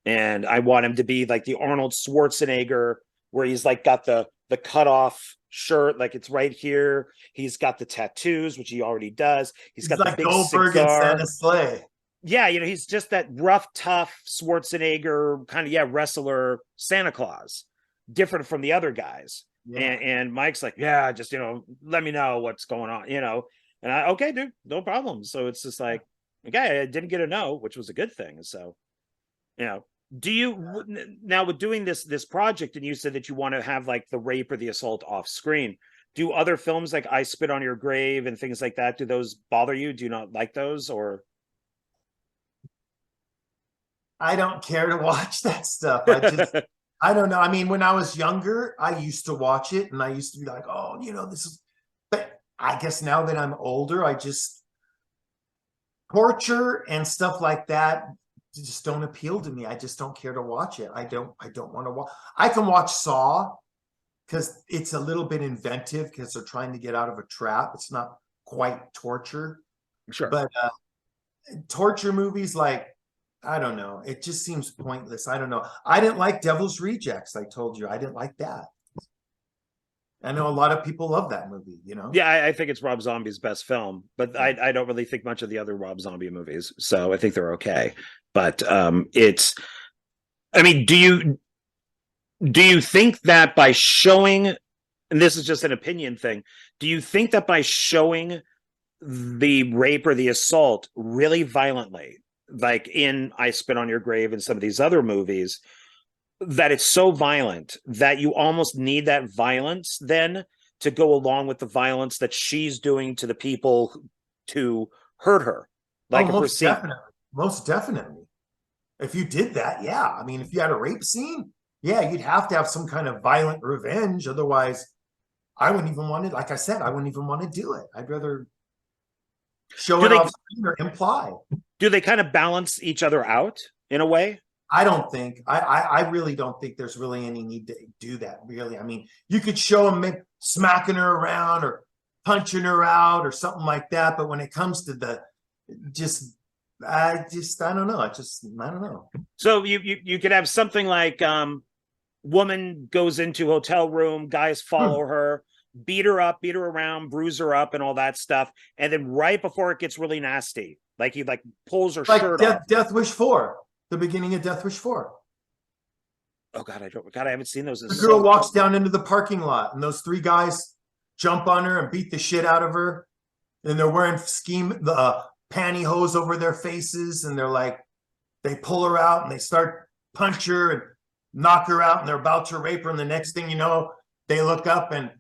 Speaker 1: And I want him to be like the Arnold Schwarzenegger, where he's like got the cut off shirt, like it's right here. He's got the tattoos, which he already does. He's got
Speaker 2: like
Speaker 1: the big
Speaker 2: Goldberg
Speaker 1: cigar.
Speaker 2: And Santa Slay.
Speaker 1: Yeah, he's just that rough, tough Schwarzenegger kind of wrestler Santa Claus, different from the other guys. Yeah. And Mike's like, yeah, just let me know what's going on, And okay, dude, no problem. So it's just like, Okay, I didn't get a no, which was a good thing. So, you know, do you now with doing this project, and you said that you want to have like the rape or the assault off screen? Do other films like I Spit on Your Grave and things like that, do those bother you? Do you not like those, or?
Speaker 2: I don't care to watch that stuff. I don't know. I mean, when I was younger, I used to watch it and I used to be like, oh, you know, this is, but I guess now that I'm older, I just, torture and stuff like that just don't appeal to me. I just don't care to watch it. I don't want to watch. I can watch Saw because it's a little bit inventive because they're trying to get out of a trap. It's not quite torture.
Speaker 1: Sure.
Speaker 2: But torture movies, like, I don't know. It just seems pointless. I don't know. I didn't like Devil's Rejects. I told you I didn't like that. I know a lot of people love that movie, you know?
Speaker 1: Yeah, I think it's Rob Zombie's best film, but I don't really think much of the other Rob Zombie movies, so I think they're okay. But it's, I mean, do you think that by showing, and this is just an opinion thing, do you think that by showing the rape or the assault really violently, like in I Spit on Your Grave and some of these other movies, that it's so violent that you almost need that violence then to go along with the violence that she's doing to the people to hurt her? Like,
Speaker 2: most definitely. Most definitely. If you did that, yeah. I mean, if you had a rape scene, yeah, you'd have to have some kind of violent revenge. Otherwise, I wouldn't even want to, like I said, I wouldn't even want to do it. I'd rather show it off screen or imply.
Speaker 1: Do they kind of balance each other out in a way?
Speaker 2: I don't think. I really don't think there's really any need to do that, really. I mean, you could show them smacking her around or punching her out or something like that. But when it comes to the I don't know. I don't know.
Speaker 1: So you could have something like woman goes into hotel room, guys follow her, beat her up, beat her around, bruise her up, and all that stuff. And then right before it gets really nasty, like he like pulls her shirt off.
Speaker 2: Death Wish 4. The beginning of Death Wish 4.
Speaker 1: Oh God, I haven't seen those.
Speaker 2: The girl walks down into the parking lot and those three guys jump on her and beat the shit out of her. And they're wearing the pantyhose over their faces. And they're like, they pull her out and they start punch her and knock her out. And they're about to rape her. And the next thing you know, they look up and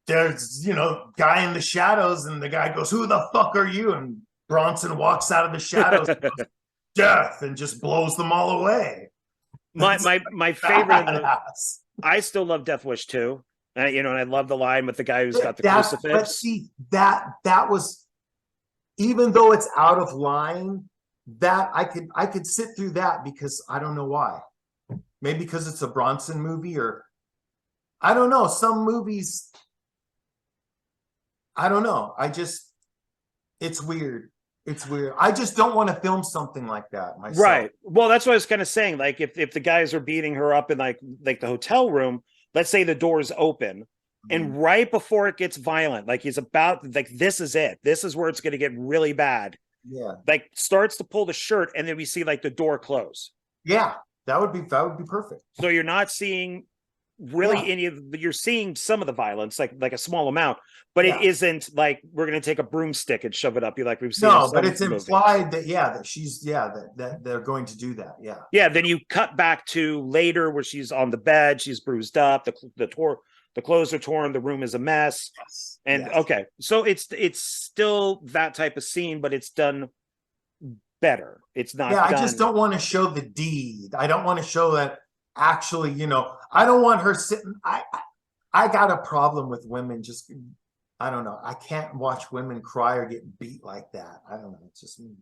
Speaker 2: there's, you know, guy in the shadows. And the guy goes, who the fuck are you? And Bronson walks out of the shadows and goes, death, and just blows them all away.
Speaker 1: My favorite. I still love Death Wish 2. You know, and I love the line with the guy who's got the crucifix.
Speaker 2: But see, that was, even though it's out of line, that I could sit through that because I don't know why. Maybe because it's a Bronson movie, or I don't know. Some movies, I don't know. It's weird. It's weird. I just don't want to film something like that myself.
Speaker 1: Right. Well, that's what I was kind of saying. Like, if the guys are beating her up in like the hotel room, let's say the door's open, and right before it gets violent, like he's about, like, this is it. This is where it's going to get really bad.
Speaker 2: Yeah.
Speaker 1: Like, starts to pull the shirt, and then we see like the door close.
Speaker 2: Yeah, that would be perfect.
Speaker 1: So you're not seeing really any of, you're seeing some of the violence, like a small amount, but it isn't like we're going to take a broomstick and shove it up you like we've seen.
Speaker 2: No, but it's implied that that she's that they're going to do that. Yeah. Then
Speaker 1: you cut back to later where she's on the bed, she's bruised up, the clothes are torn, the room is a mess.
Speaker 2: Yes.
Speaker 1: And okay, so it's still that type of scene, but it's done better. It's not.
Speaker 2: Yeah, I just don't want to show the deed. I don't want to show that. Actually, you know, I don't want her sitting. I got a problem with women. Just, I don't know. I can't watch women cry or get beat like that. I don't know. It's just me.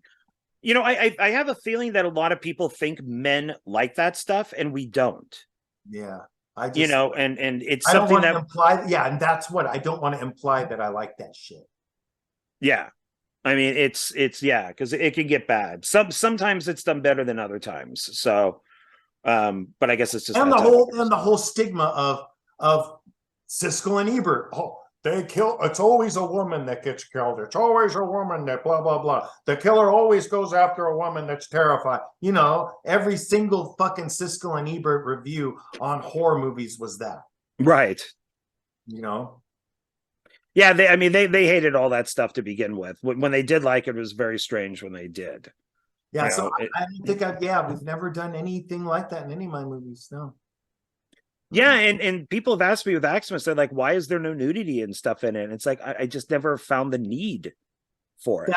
Speaker 1: You know, I have a feeling that a lot of people think men like that stuff, and we don't.
Speaker 2: Yeah,
Speaker 1: and it's something that
Speaker 2: imply. Yeah, and that's what I don't want to imply, that I like that shit.
Speaker 1: Yeah, I mean, it's because it can get bad. Sometimes it's done better than other times. So. But I guess it's just,
Speaker 2: and the whole stigma of Siskel and Ebert. Oh, they kill. It's always a woman that gets killed. It's always a woman that blah blah blah. The killer always goes after a woman that's terrified. You know, every single fucking Siskel and Ebert review on horror movies was that.
Speaker 1: Right.
Speaker 2: You know.
Speaker 1: Yeah, I mean, they hated all that stuff to begin with. When they did like it, was very strange when they did.
Speaker 2: Yeah,
Speaker 1: You
Speaker 2: so
Speaker 1: know,
Speaker 2: I don't think we've never done anything like that in any of my movies. No.
Speaker 1: yeah, and people have asked me with AXEMAS, they're like, why is there no nudity and stuff in it? And it's like, I just never found the need for it.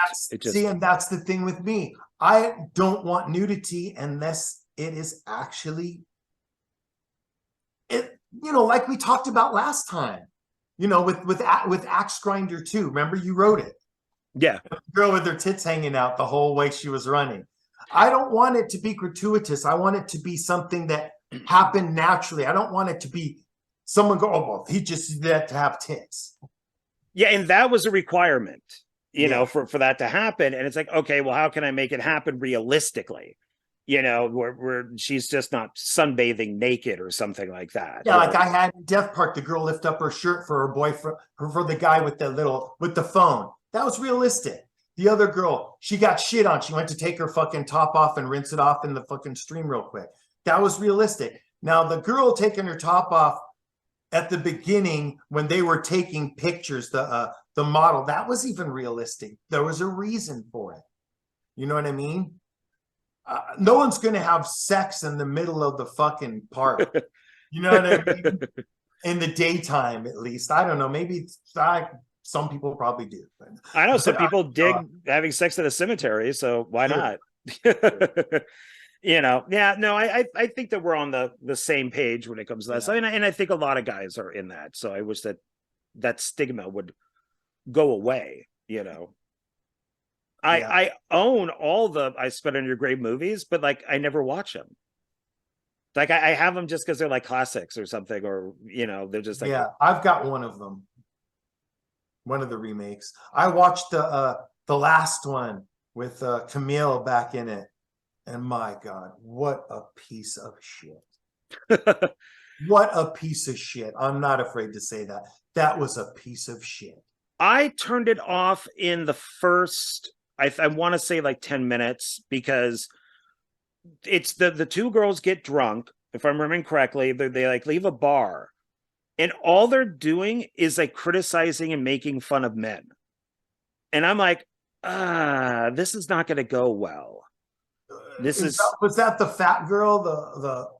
Speaker 2: And that's the thing with me. I don't want nudity unless it is actually it, like we talked about last time, with Axe Grinder 2. Remember, you wrote it.
Speaker 1: Yeah.
Speaker 2: The girl with her tits hanging out the whole way she was running. I don't want it to be gratuitous. I want it to be something that happened naturally. I don't want it to be someone go, oh, well, he just did that to have tits.
Speaker 1: Yeah, and that was a requirement, for that to happen. And it's like, okay, well, how can I make it happen realistically? Where she's just not sunbathing naked or something like that.
Speaker 2: Yeah, like I had in Death Park, the girl lift up her shirt for her boyfriend, for the guy with the phone. That was realistic. The other girl, she got shit on. She went to take her fucking top off and rinse it off in the fucking stream real quick. That was realistic. Now, the girl taking her top off at the beginning when they were taking pictures, the model, that was even realistic. There was a reason for it. You know what I mean? No one's going to have sex in the middle of the fucking park. You know what I mean? In the daytime, at least. I don't know. Maybe some people probably do.
Speaker 1: I know some people dig having sex at a cemetery, so why not? Yeah, no, I think that we're on the same page when it comes to that. So, and I think a lot of guys are in that. So I wish that stigma would go away. I own all the I Spit on Your Grave movies, but like I never watch them. Like I have them just because they're like classics or something, or they're just like,
Speaker 2: yeah. I've got one of them. One of the remakes. I watched the last one with Camille back in it, and my God, what a piece of shit! What a piece of shit! I'm not afraid to say that. That was a piece of shit.
Speaker 1: I turned it off in the first, I want to say like 10 minutes, because it's the two girls get drunk, if I'm remembering correctly. They like leave a bar. And all they're doing is like criticizing and making fun of men. And I'm like, this is not going to go well.
Speaker 2: Was that the fat girl?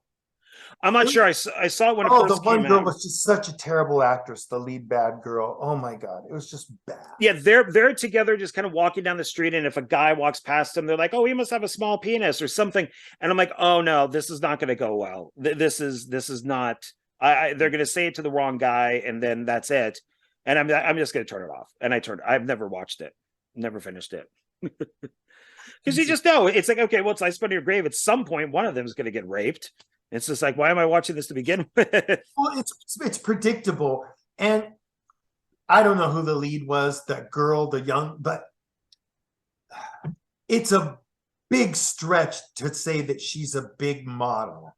Speaker 1: I'm not sure. I saw it when it first came out.
Speaker 2: The one girl was just such a terrible actress. The lead bad girl. Oh my God, it was just bad.
Speaker 1: Yeah, they're together, just kind of walking down the street, and if a guy walks past them, they're like, "Oh, he must have a small penis" or something. And I'm like, "Oh no, this is not going to go well. This is not." They're going to say it to the wrong guy, and then that's it. And I'm just going to turn it off. And I've never watched it, never finished it, because you just know it's like, okay, well, it's I Spit on Your Grave. At some point, one of them is going to get raped. It's just like, why am I watching this to begin with?
Speaker 2: Well, it's predictable, and I don't know who the lead was. That girl, the young, but it's a big stretch to say that she's a big model.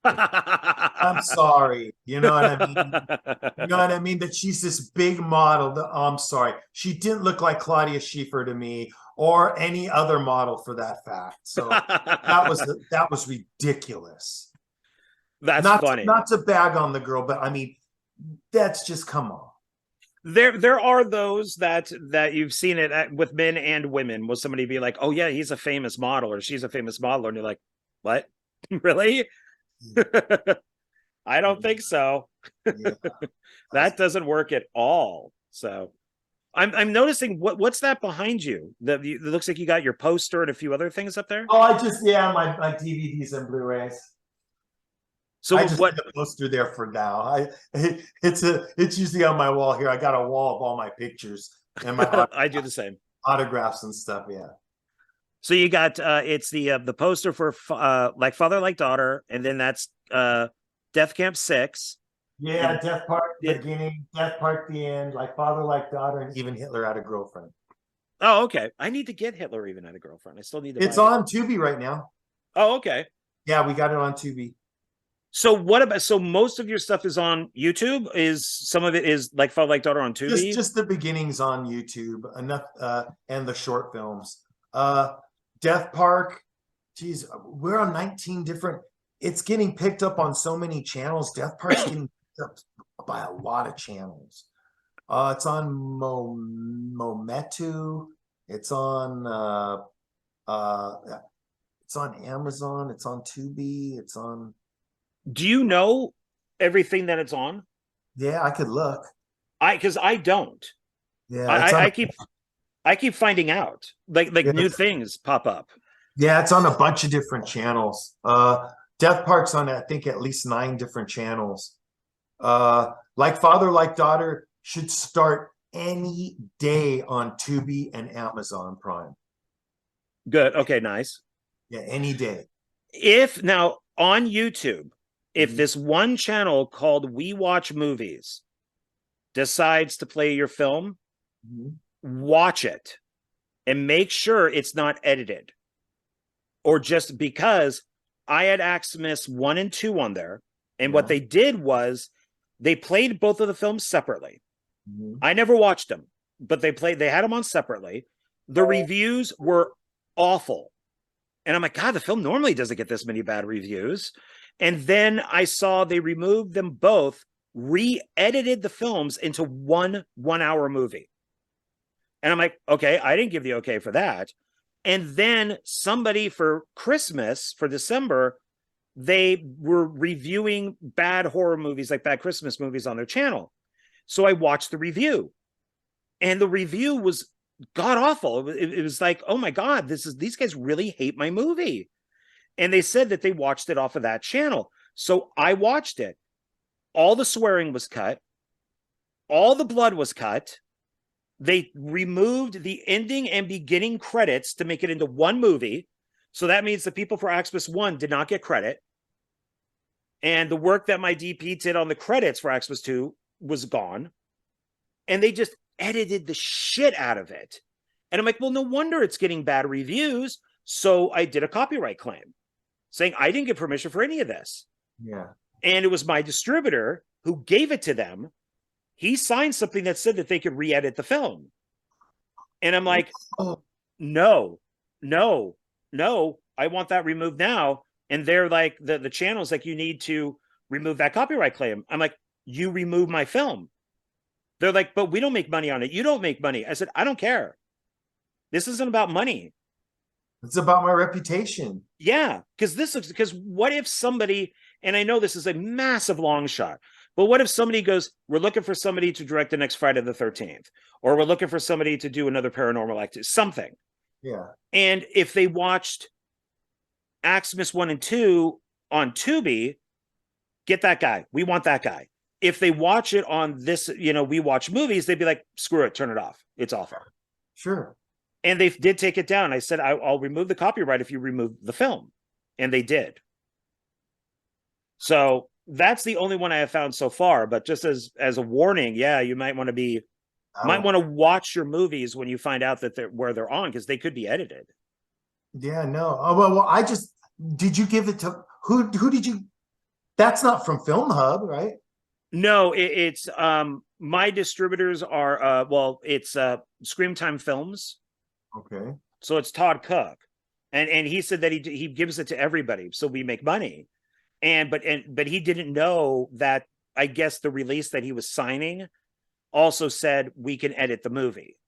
Speaker 2: I'm sorry. You know what I mean? You know what I mean? That she's this big model. I'm sorry. She didn't look like Claudia Schiffer to me, or any other model for that fact. So that was ridiculous.
Speaker 1: That's funny.
Speaker 2: Not to bag on the girl, but I mean, that's just, come on.
Speaker 1: There are those that you've seen it with men and women. Will somebody be like, "Oh yeah, he's a famous model," or "She's a famous model," and you're like, "What? Really?" I don't think so. Yeah. That doesn't work at all. So I'm noticing what's that behind you? It looks like you got your poster and a few other things up there.
Speaker 2: Oh, my DVDs and Blu-rays. So I just put the poster there for now. It's usually on my wall here. I got a wall of all my pictures and my
Speaker 1: I do the same,
Speaker 2: autographs and stuff. Yeah.
Speaker 1: So you got it's the poster for Like Father Like Daughter, and then that's Death Camp 6.
Speaker 2: Yeah, Death Park beginning, Death Park the end, Like Father Like Daughter, and Even Hitler Had a Girlfriend.
Speaker 1: Oh, okay. I need to get Hitler Even Had a Girlfriend. I still need to.
Speaker 2: It's on Tubi right now.
Speaker 1: Oh, okay.
Speaker 2: Yeah, we got it on Tubi.
Speaker 1: So most of your stuff is on YouTube? Is some of it is Like Father Like Daughter on Tubi?
Speaker 2: Just the beginnings on YouTube, enough, and the short films. Death Park, geez, we're on 19 different. It's getting picked up on so many channels. Death Park's getting picked up by a lot of channels. It's on Mometu. It's on it's on Amazon. It's on Tubi. It's on.
Speaker 1: Do you know everything that it's on?
Speaker 2: Yeah, I could look.
Speaker 1: Because I don't.
Speaker 2: Yeah, it's on.
Speaker 1: I keep finding out like
Speaker 2: Yeah,
Speaker 1: new things pop up.
Speaker 2: yeah, it's on a bunch of different channels. Death Park's on, I think, at least 9 different channels. Like Father, Like Daughter should start any day on Tubi and Amazon Prime.
Speaker 1: Good. Okay, nice.
Speaker 2: Yeah, any day.
Speaker 1: If now on YouTube, if
Speaker 2: Mhm.
Speaker 1: this one channel called We Watch Movies decides to play your film,
Speaker 2: Mhm.
Speaker 1: watch it and make sure it's not edited. Or just because I had AXEMAS 1 and 2 on there, and what
Speaker 2: Yeah.
Speaker 1: they did was they played both of the films separately.
Speaker 2: Mhm.
Speaker 1: I never watched them, but they had them on separately. The reviews were awful. And I'm like, God, the film normally doesn't get this many bad reviews. And then I saw they removed them both, re-edited the films into one 1-hour movie. And I'm like, okay, I didn't give the okay for that. And then somebody for Christmas, for December, they were reviewing bad horror movies, like bad Christmas movies on their channel. So I watched the review, and the review was god awful. It was like, oh my God, these guys really hate my movie. And they said that they watched it off of that channel. So I watched it. All the swearing was cut. All the blood was cut. They removed the ending and beginning credits to make it into one movie. So that means the people for AXEMAS 1 did not get credit. And the work that my DP did on the credits for AXEMAS 2 was gone. And they just edited the shit out of it. And I'm like, well, no wonder it's getting bad reviews. So I did a copyright claim saying I didn't get permission for any of this.
Speaker 2: Yeah.
Speaker 1: And it was my distributor who gave it to them. He signed something that said that they could re-edit the film. And I'm like,
Speaker 2: Oh,
Speaker 1: no, I want that removed now. And they're like, the channel's like, you need to remove that copyright claim. I'm like, you remove my film. They're like, but we don't make money on it. You don't make money. I said, I don't care. This isn't about money.
Speaker 2: it's about my reputation.
Speaker 1: Yeah, because what if somebody, and I know this is a massive long shot, but what if somebody goes, we're looking for somebody to direct the next Friday the 13th, or we're looking for somebody to do another paranormal activity, something.
Speaker 2: Yeah.
Speaker 1: And if they watched AXEMAS 1 and 2 on Tubi, get that guy. We want that guy. If they watch it on this, We Watch Movies, they'd be like, screw it, turn it off. It's awful.
Speaker 2: Sure.
Speaker 1: And they did take it down. I said, I'll remove the copyright if you remove the film. And they did. So that's the only one I have found so far. But just as a warning, yeah, you might want to watch your movies when you find out that where they're on, because they could be edited.
Speaker 2: Yeah, no. Oh, well, did you give it to who did you? That's not from Film Hub, right?
Speaker 1: No, it's my distributors are it's Screamtime Films.
Speaker 2: Okay.
Speaker 1: So it's Todd Cook. And he said that he gives it to everybody, so we make money. But he didn't know that, I guess, the release that he was signing also said we can edit the movie.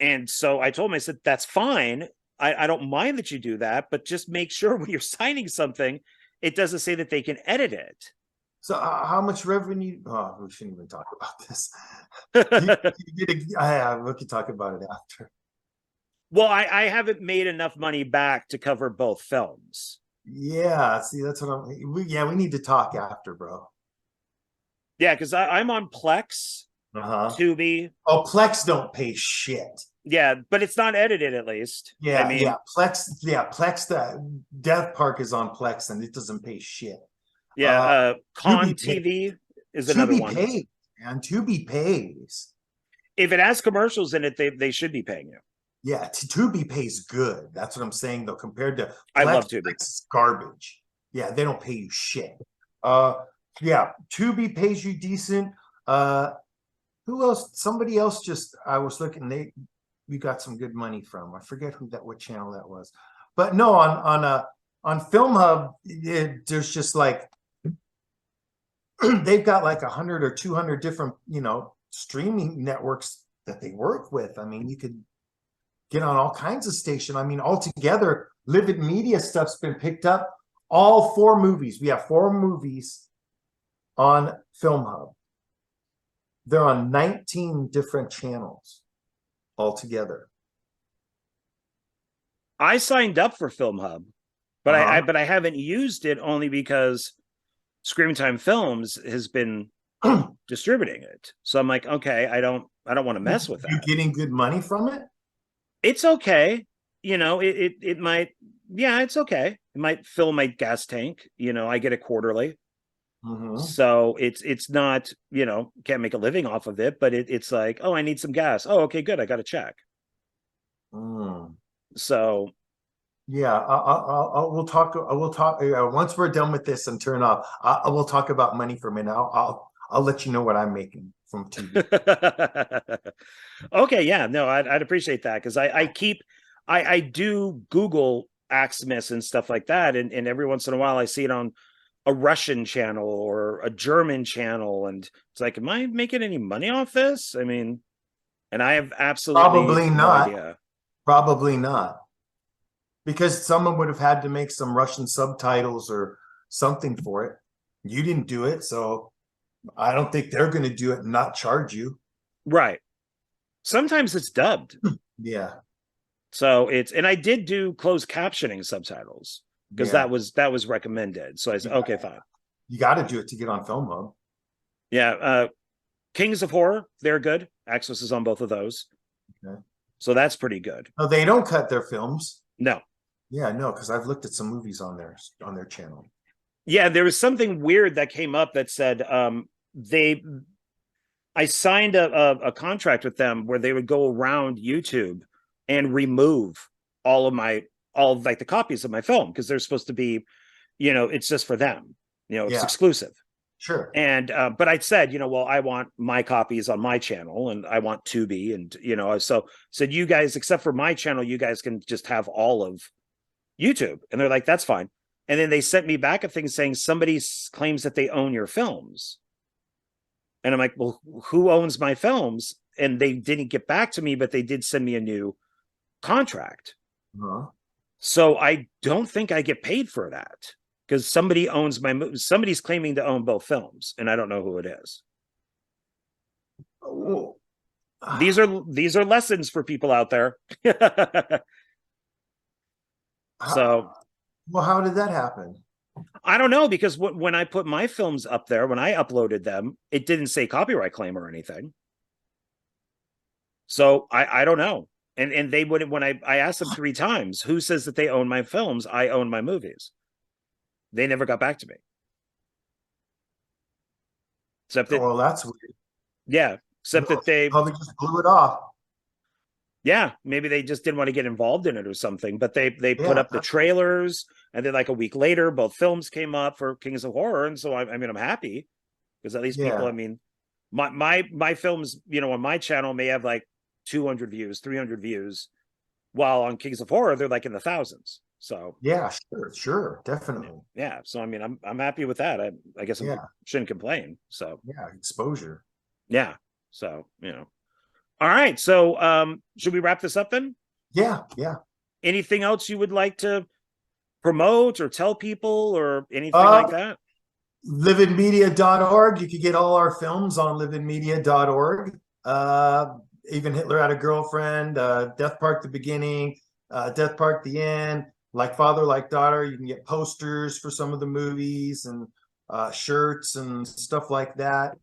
Speaker 1: And so I told him, I said, that's fine. I don't mind that you do that, but just make sure when you're signing something, it doesn't say that they can edit it.
Speaker 2: So how much revenue? Oh, we shouldn't even talk about this. We can talk about it after.
Speaker 1: Well, I haven't made enough money back to cover both films.
Speaker 2: Yeah, see, that's what we need to talk after, bro.
Speaker 1: Yeah, because I'm on Plex, Tubi.
Speaker 2: Oh, Plex don't pay shit.
Speaker 1: Yeah, but it's not edited, at least.
Speaker 2: Yeah,
Speaker 1: I mean,
Speaker 2: Plex, the Death Park is on Plex and it doesn't pay shit.
Speaker 1: Yeah, Con
Speaker 2: Tubi
Speaker 1: TV is another
Speaker 2: Tubi
Speaker 1: one.
Speaker 2: Pays, and Tubi pays.
Speaker 1: If it has commercials in it, they should be paying you.
Speaker 2: Yeah, Tubi pays good. That's what I'm saying, though. Compared to Plex,
Speaker 1: I love Tubi.
Speaker 2: It's garbage. Yeah, they don't pay you shit. Yeah, Tubi pays you decent. Who else? Somebody else just I was looking. We got some good money from. I forget what channel that was. But no, on Film Hub, there's just like they've got like 100 or 200 different, you know, streaming networks that they work with. I mean, you could get on all kinds of station. I mean, altogether, Livid Media stuff's been picked up. All 4 movies. We have 4 movies on Film Hub. They're on 19 different channels altogether.
Speaker 1: I signed up for Film Hub, but I haven't used it only because Screamtime Films has been distributing it. So I'm like, okay, I don't want to mess with that.
Speaker 2: You getting good money from it?
Speaker 1: It's okay. You know, it might, yeah, it's okay. It might fill my gas tank. You know, I get it quarterly. So it's not, you know, can't make a living off of it, but it's like, oh, I need some gas. Oh, okay, good. I got a check. So
Speaker 2: yeah, we'll talk. We'll talk once we're done with this and turn off. I will talk about money for a minute. I'll let you know what I'm making from TV.
Speaker 1: Okay, yeah, no, I'd appreciate that, because I do Google AXEMAS and stuff like that, and every once in a while I see it on a Russian channel or a German channel, and it's like, am I making any money off this? I mean, and I have absolutely no idea.
Speaker 2: Probably not, because someone would have had to make some Russian subtitles or something for it. You didn't do it, so I don't think they're going to do it and not charge you.
Speaker 1: Right. Sometimes it's dubbed.
Speaker 2: Yeah.
Speaker 1: So and I did do closed captioning subtitles, because that was recommended. So I said, okay, fine.
Speaker 2: You got to do it to get on Film Hub.
Speaker 1: Yeah. Kings of Horror, they're good. AXEMAS is on both of those.
Speaker 2: Okay.
Speaker 1: So that's pretty good.
Speaker 2: No, they don't cut their films.
Speaker 1: No.
Speaker 2: Yeah, no, because I've looked at some movies on their channel.
Speaker 1: Yeah, there was something weird that came up that said I signed a contract with them where they would go around YouTube and remove all of like the copies of my film, because they're supposed to be, you know, it's just for them, you know, it's exclusive.
Speaker 2: Sure.
Speaker 1: And but I said, you know, well, I want my copies on my channel, and I want Tubi, and you know, so said, you guys, except for my channel, you guys can just have all of YouTube. And they're like, that's fine. And then they sent me back a thing saying somebody claims that they own your films. And I'm like, well, who owns my films? And they didn't get back to me, but they did send me a new contract. So I don't think I get paid for that, because somebody owns my movie. Somebody's claiming to own both films, and I don't know who it is. These are lessons for people out there. So,
Speaker 2: well, how did that happen?
Speaker 1: I don't know, because when I put my films up there, when I uploaded them, it didn't say copyright claim or anything. So I don't know. And they wouldn't, when I asked them 3 times, who says that they own my films? I own my movies. They never got back to me. Except that,
Speaker 2: well, that's weird.
Speaker 1: Yeah, except that they
Speaker 2: probably just blew it off.
Speaker 1: Yeah, maybe they just didn't want to get involved in it or something. But they put up the trailers, and then like a week later, both films came up for Kings of Horror, and so I mean, I'm happy, because at least people, I mean, my films, you know, on my channel may have like 200 views, 300 views, while on Kings of Horror they're like in the thousands. So
Speaker 2: yeah, sure, definitely.
Speaker 1: Yeah, so I mean, I'm happy with that. I guess I shouldn't complain. So
Speaker 2: yeah, exposure.
Speaker 1: Yeah, so you know. All right, so should we wrap this up then?
Speaker 2: Yeah.
Speaker 1: Anything else you would like to promote or tell people or anything like that?
Speaker 2: Lividmedia.org. You can get all our films on lividmedia.org. Even Hitler Had a Girlfriend, Death Park the Beginning, Death Park the End, Like Father, Like Daughter. You can get posters for some of the movies and shirts and stuff like that.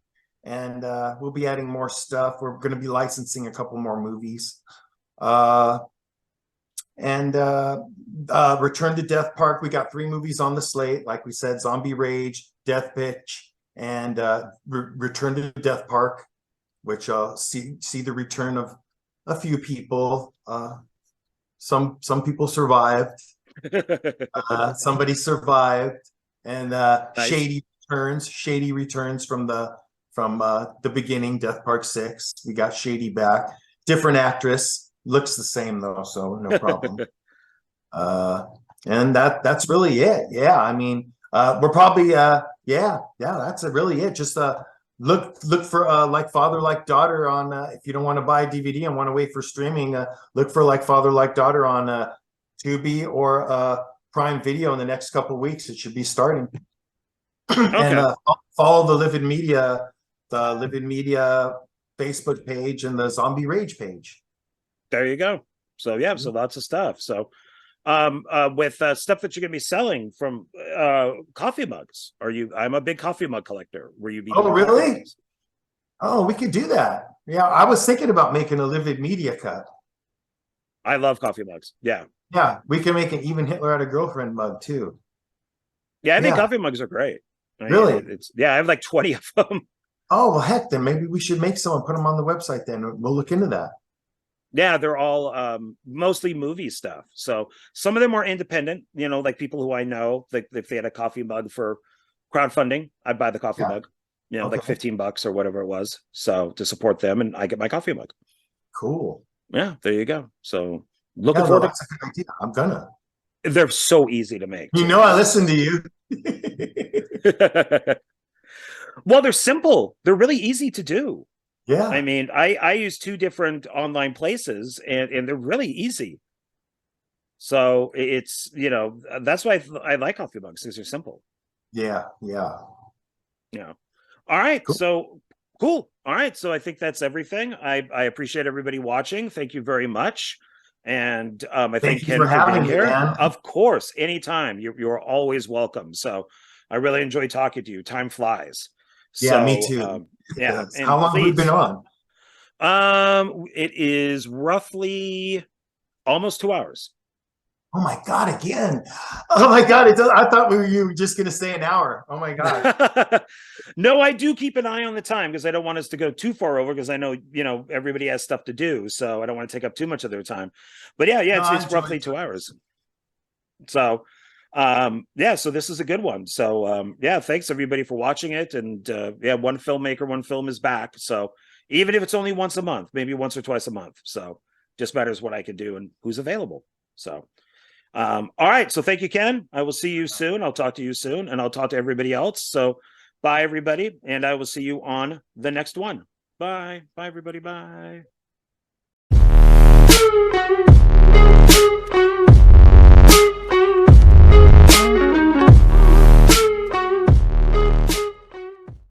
Speaker 2: And we'll be adding more stuff. We're going to be licensing a couple more movies. Return to Death Park. We got 3 movies on the slate. Like we said, Zombie Rage, Death Pitch, and Return to Death Park, which see the return of a few people. Some people survived. Somebody survived. And nice. Shady returns from the beginning, Death Park 6. We got Shady back. Different actress. Looks the same though, so no problem. And that's really it. Yeah, I mean, we're probably Yeah, that's really it. Just look for like Father Like Daughter on if you don't want to buy a DVD and want to wait for streaming, look for Like Father Like Daughter on Tubi or Prime Video in the next couple of weeks. It should be starting. And
Speaker 1: Okay.
Speaker 2: follow the Livid Media Facebook page and the Zombie Rage page.
Speaker 1: There you go. So yeah, so lots of stuff. So with stuff that you're gonna be selling from coffee mugs. I'm a big coffee mug collector. Were you be
Speaker 2: Oh,
Speaker 1: doing
Speaker 2: really?
Speaker 1: coffee mugs?
Speaker 2: Oh, we could do that. Yeah, I was thinking about making a Livid Media cut.
Speaker 1: I love coffee mugs. Yeah.
Speaker 2: Yeah, we can make an Even Hitler Had a Girlfriend mug too.
Speaker 1: Yeah, I think
Speaker 2: Yeah,
Speaker 1: coffee mugs are great. I mean,
Speaker 2: really?
Speaker 1: it's yeah, I have like 20 of them.
Speaker 2: Oh, well, heck, then maybe we should make some and put them on the website then. We'll look into that.
Speaker 1: Yeah, they're all mostly movie stuff. So some of them are independent, like people who I know, like if they had a coffee mug for crowdfunding, I'd buy the coffee
Speaker 2: Yeah.
Speaker 1: mug, like
Speaker 2: Okay.
Speaker 1: $15 or whatever it was. So to support them, and I get my coffee mug.
Speaker 2: Cool.
Speaker 1: Yeah, there you go. So looking
Speaker 2: Yeah, no,
Speaker 1: forward
Speaker 2: that's a good idea. I'm gonna.
Speaker 1: to they're so easy to make
Speaker 2: You
Speaker 1: too.
Speaker 2: know, I listen to you.
Speaker 1: Well, they're simple. They're really easy to do. I
Speaker 2: Yeah.
Speaker 1: mean, I use two different online places and they're really easy. So it's, that's why I like coffee mugs because they're simple.
Speaker 2: Yeah. Yeah.
Speaker 1: Yeah. All right.
Speaker 2: Cool.
Speaker 1: So cool. All right. So I think that's everything. I appreciate everybody watching. Thank you very much. And I
Speaker 2: Thank
Speaker 1: thank
Speaker 2: you
Speaker 1: Ken
Speaker 2: for
Speaker 1: for being
Speaker 2: having me,
Speaker 1: here.
Speaker 2: man.
Speaker 1: Of course, anytime. You're always welcome. So I really enjoy talking to you. Time flies.
Speaker 2: Yeah, me
Speaker 1: So
Speaker 2: too. It
Speaker 1: yeah,
Speaker 2: does. How
Speaker 1: and
Speaker 2: long have we been
Speaker 1: please.
Speaker 2: on?
Speaker 1: It is roughly almost 2 hours.
Speaker 2: Oh my God, again. Oh my God. I thought you were just gonna say an hour. Oh my God.
Speaker 1: No, I do keep an eye on the time because I don't want us to go too far over because I know, everybody has stuff to do. So I don't want to take up too much of their time. But yeah,
Speaker 2: No, I
Speaker 1: it's
Speaker 2: enjoyed
Speaker 1: roughly 2 hours. So yeah, so this is a good one. So yeah, thanks everybody for watching it. And yeah, one filmmaker, one film is back. So even if it's only once a month, maybe once or twice a month. So just matters what I can do and who's available. So all right. So thank you, Ken. I will see you soon. I'll talk to you soon, and I'll talk to everybody else. So bye, everybody. And I will see you on the next one. Bye. Bye, everybody. Bye.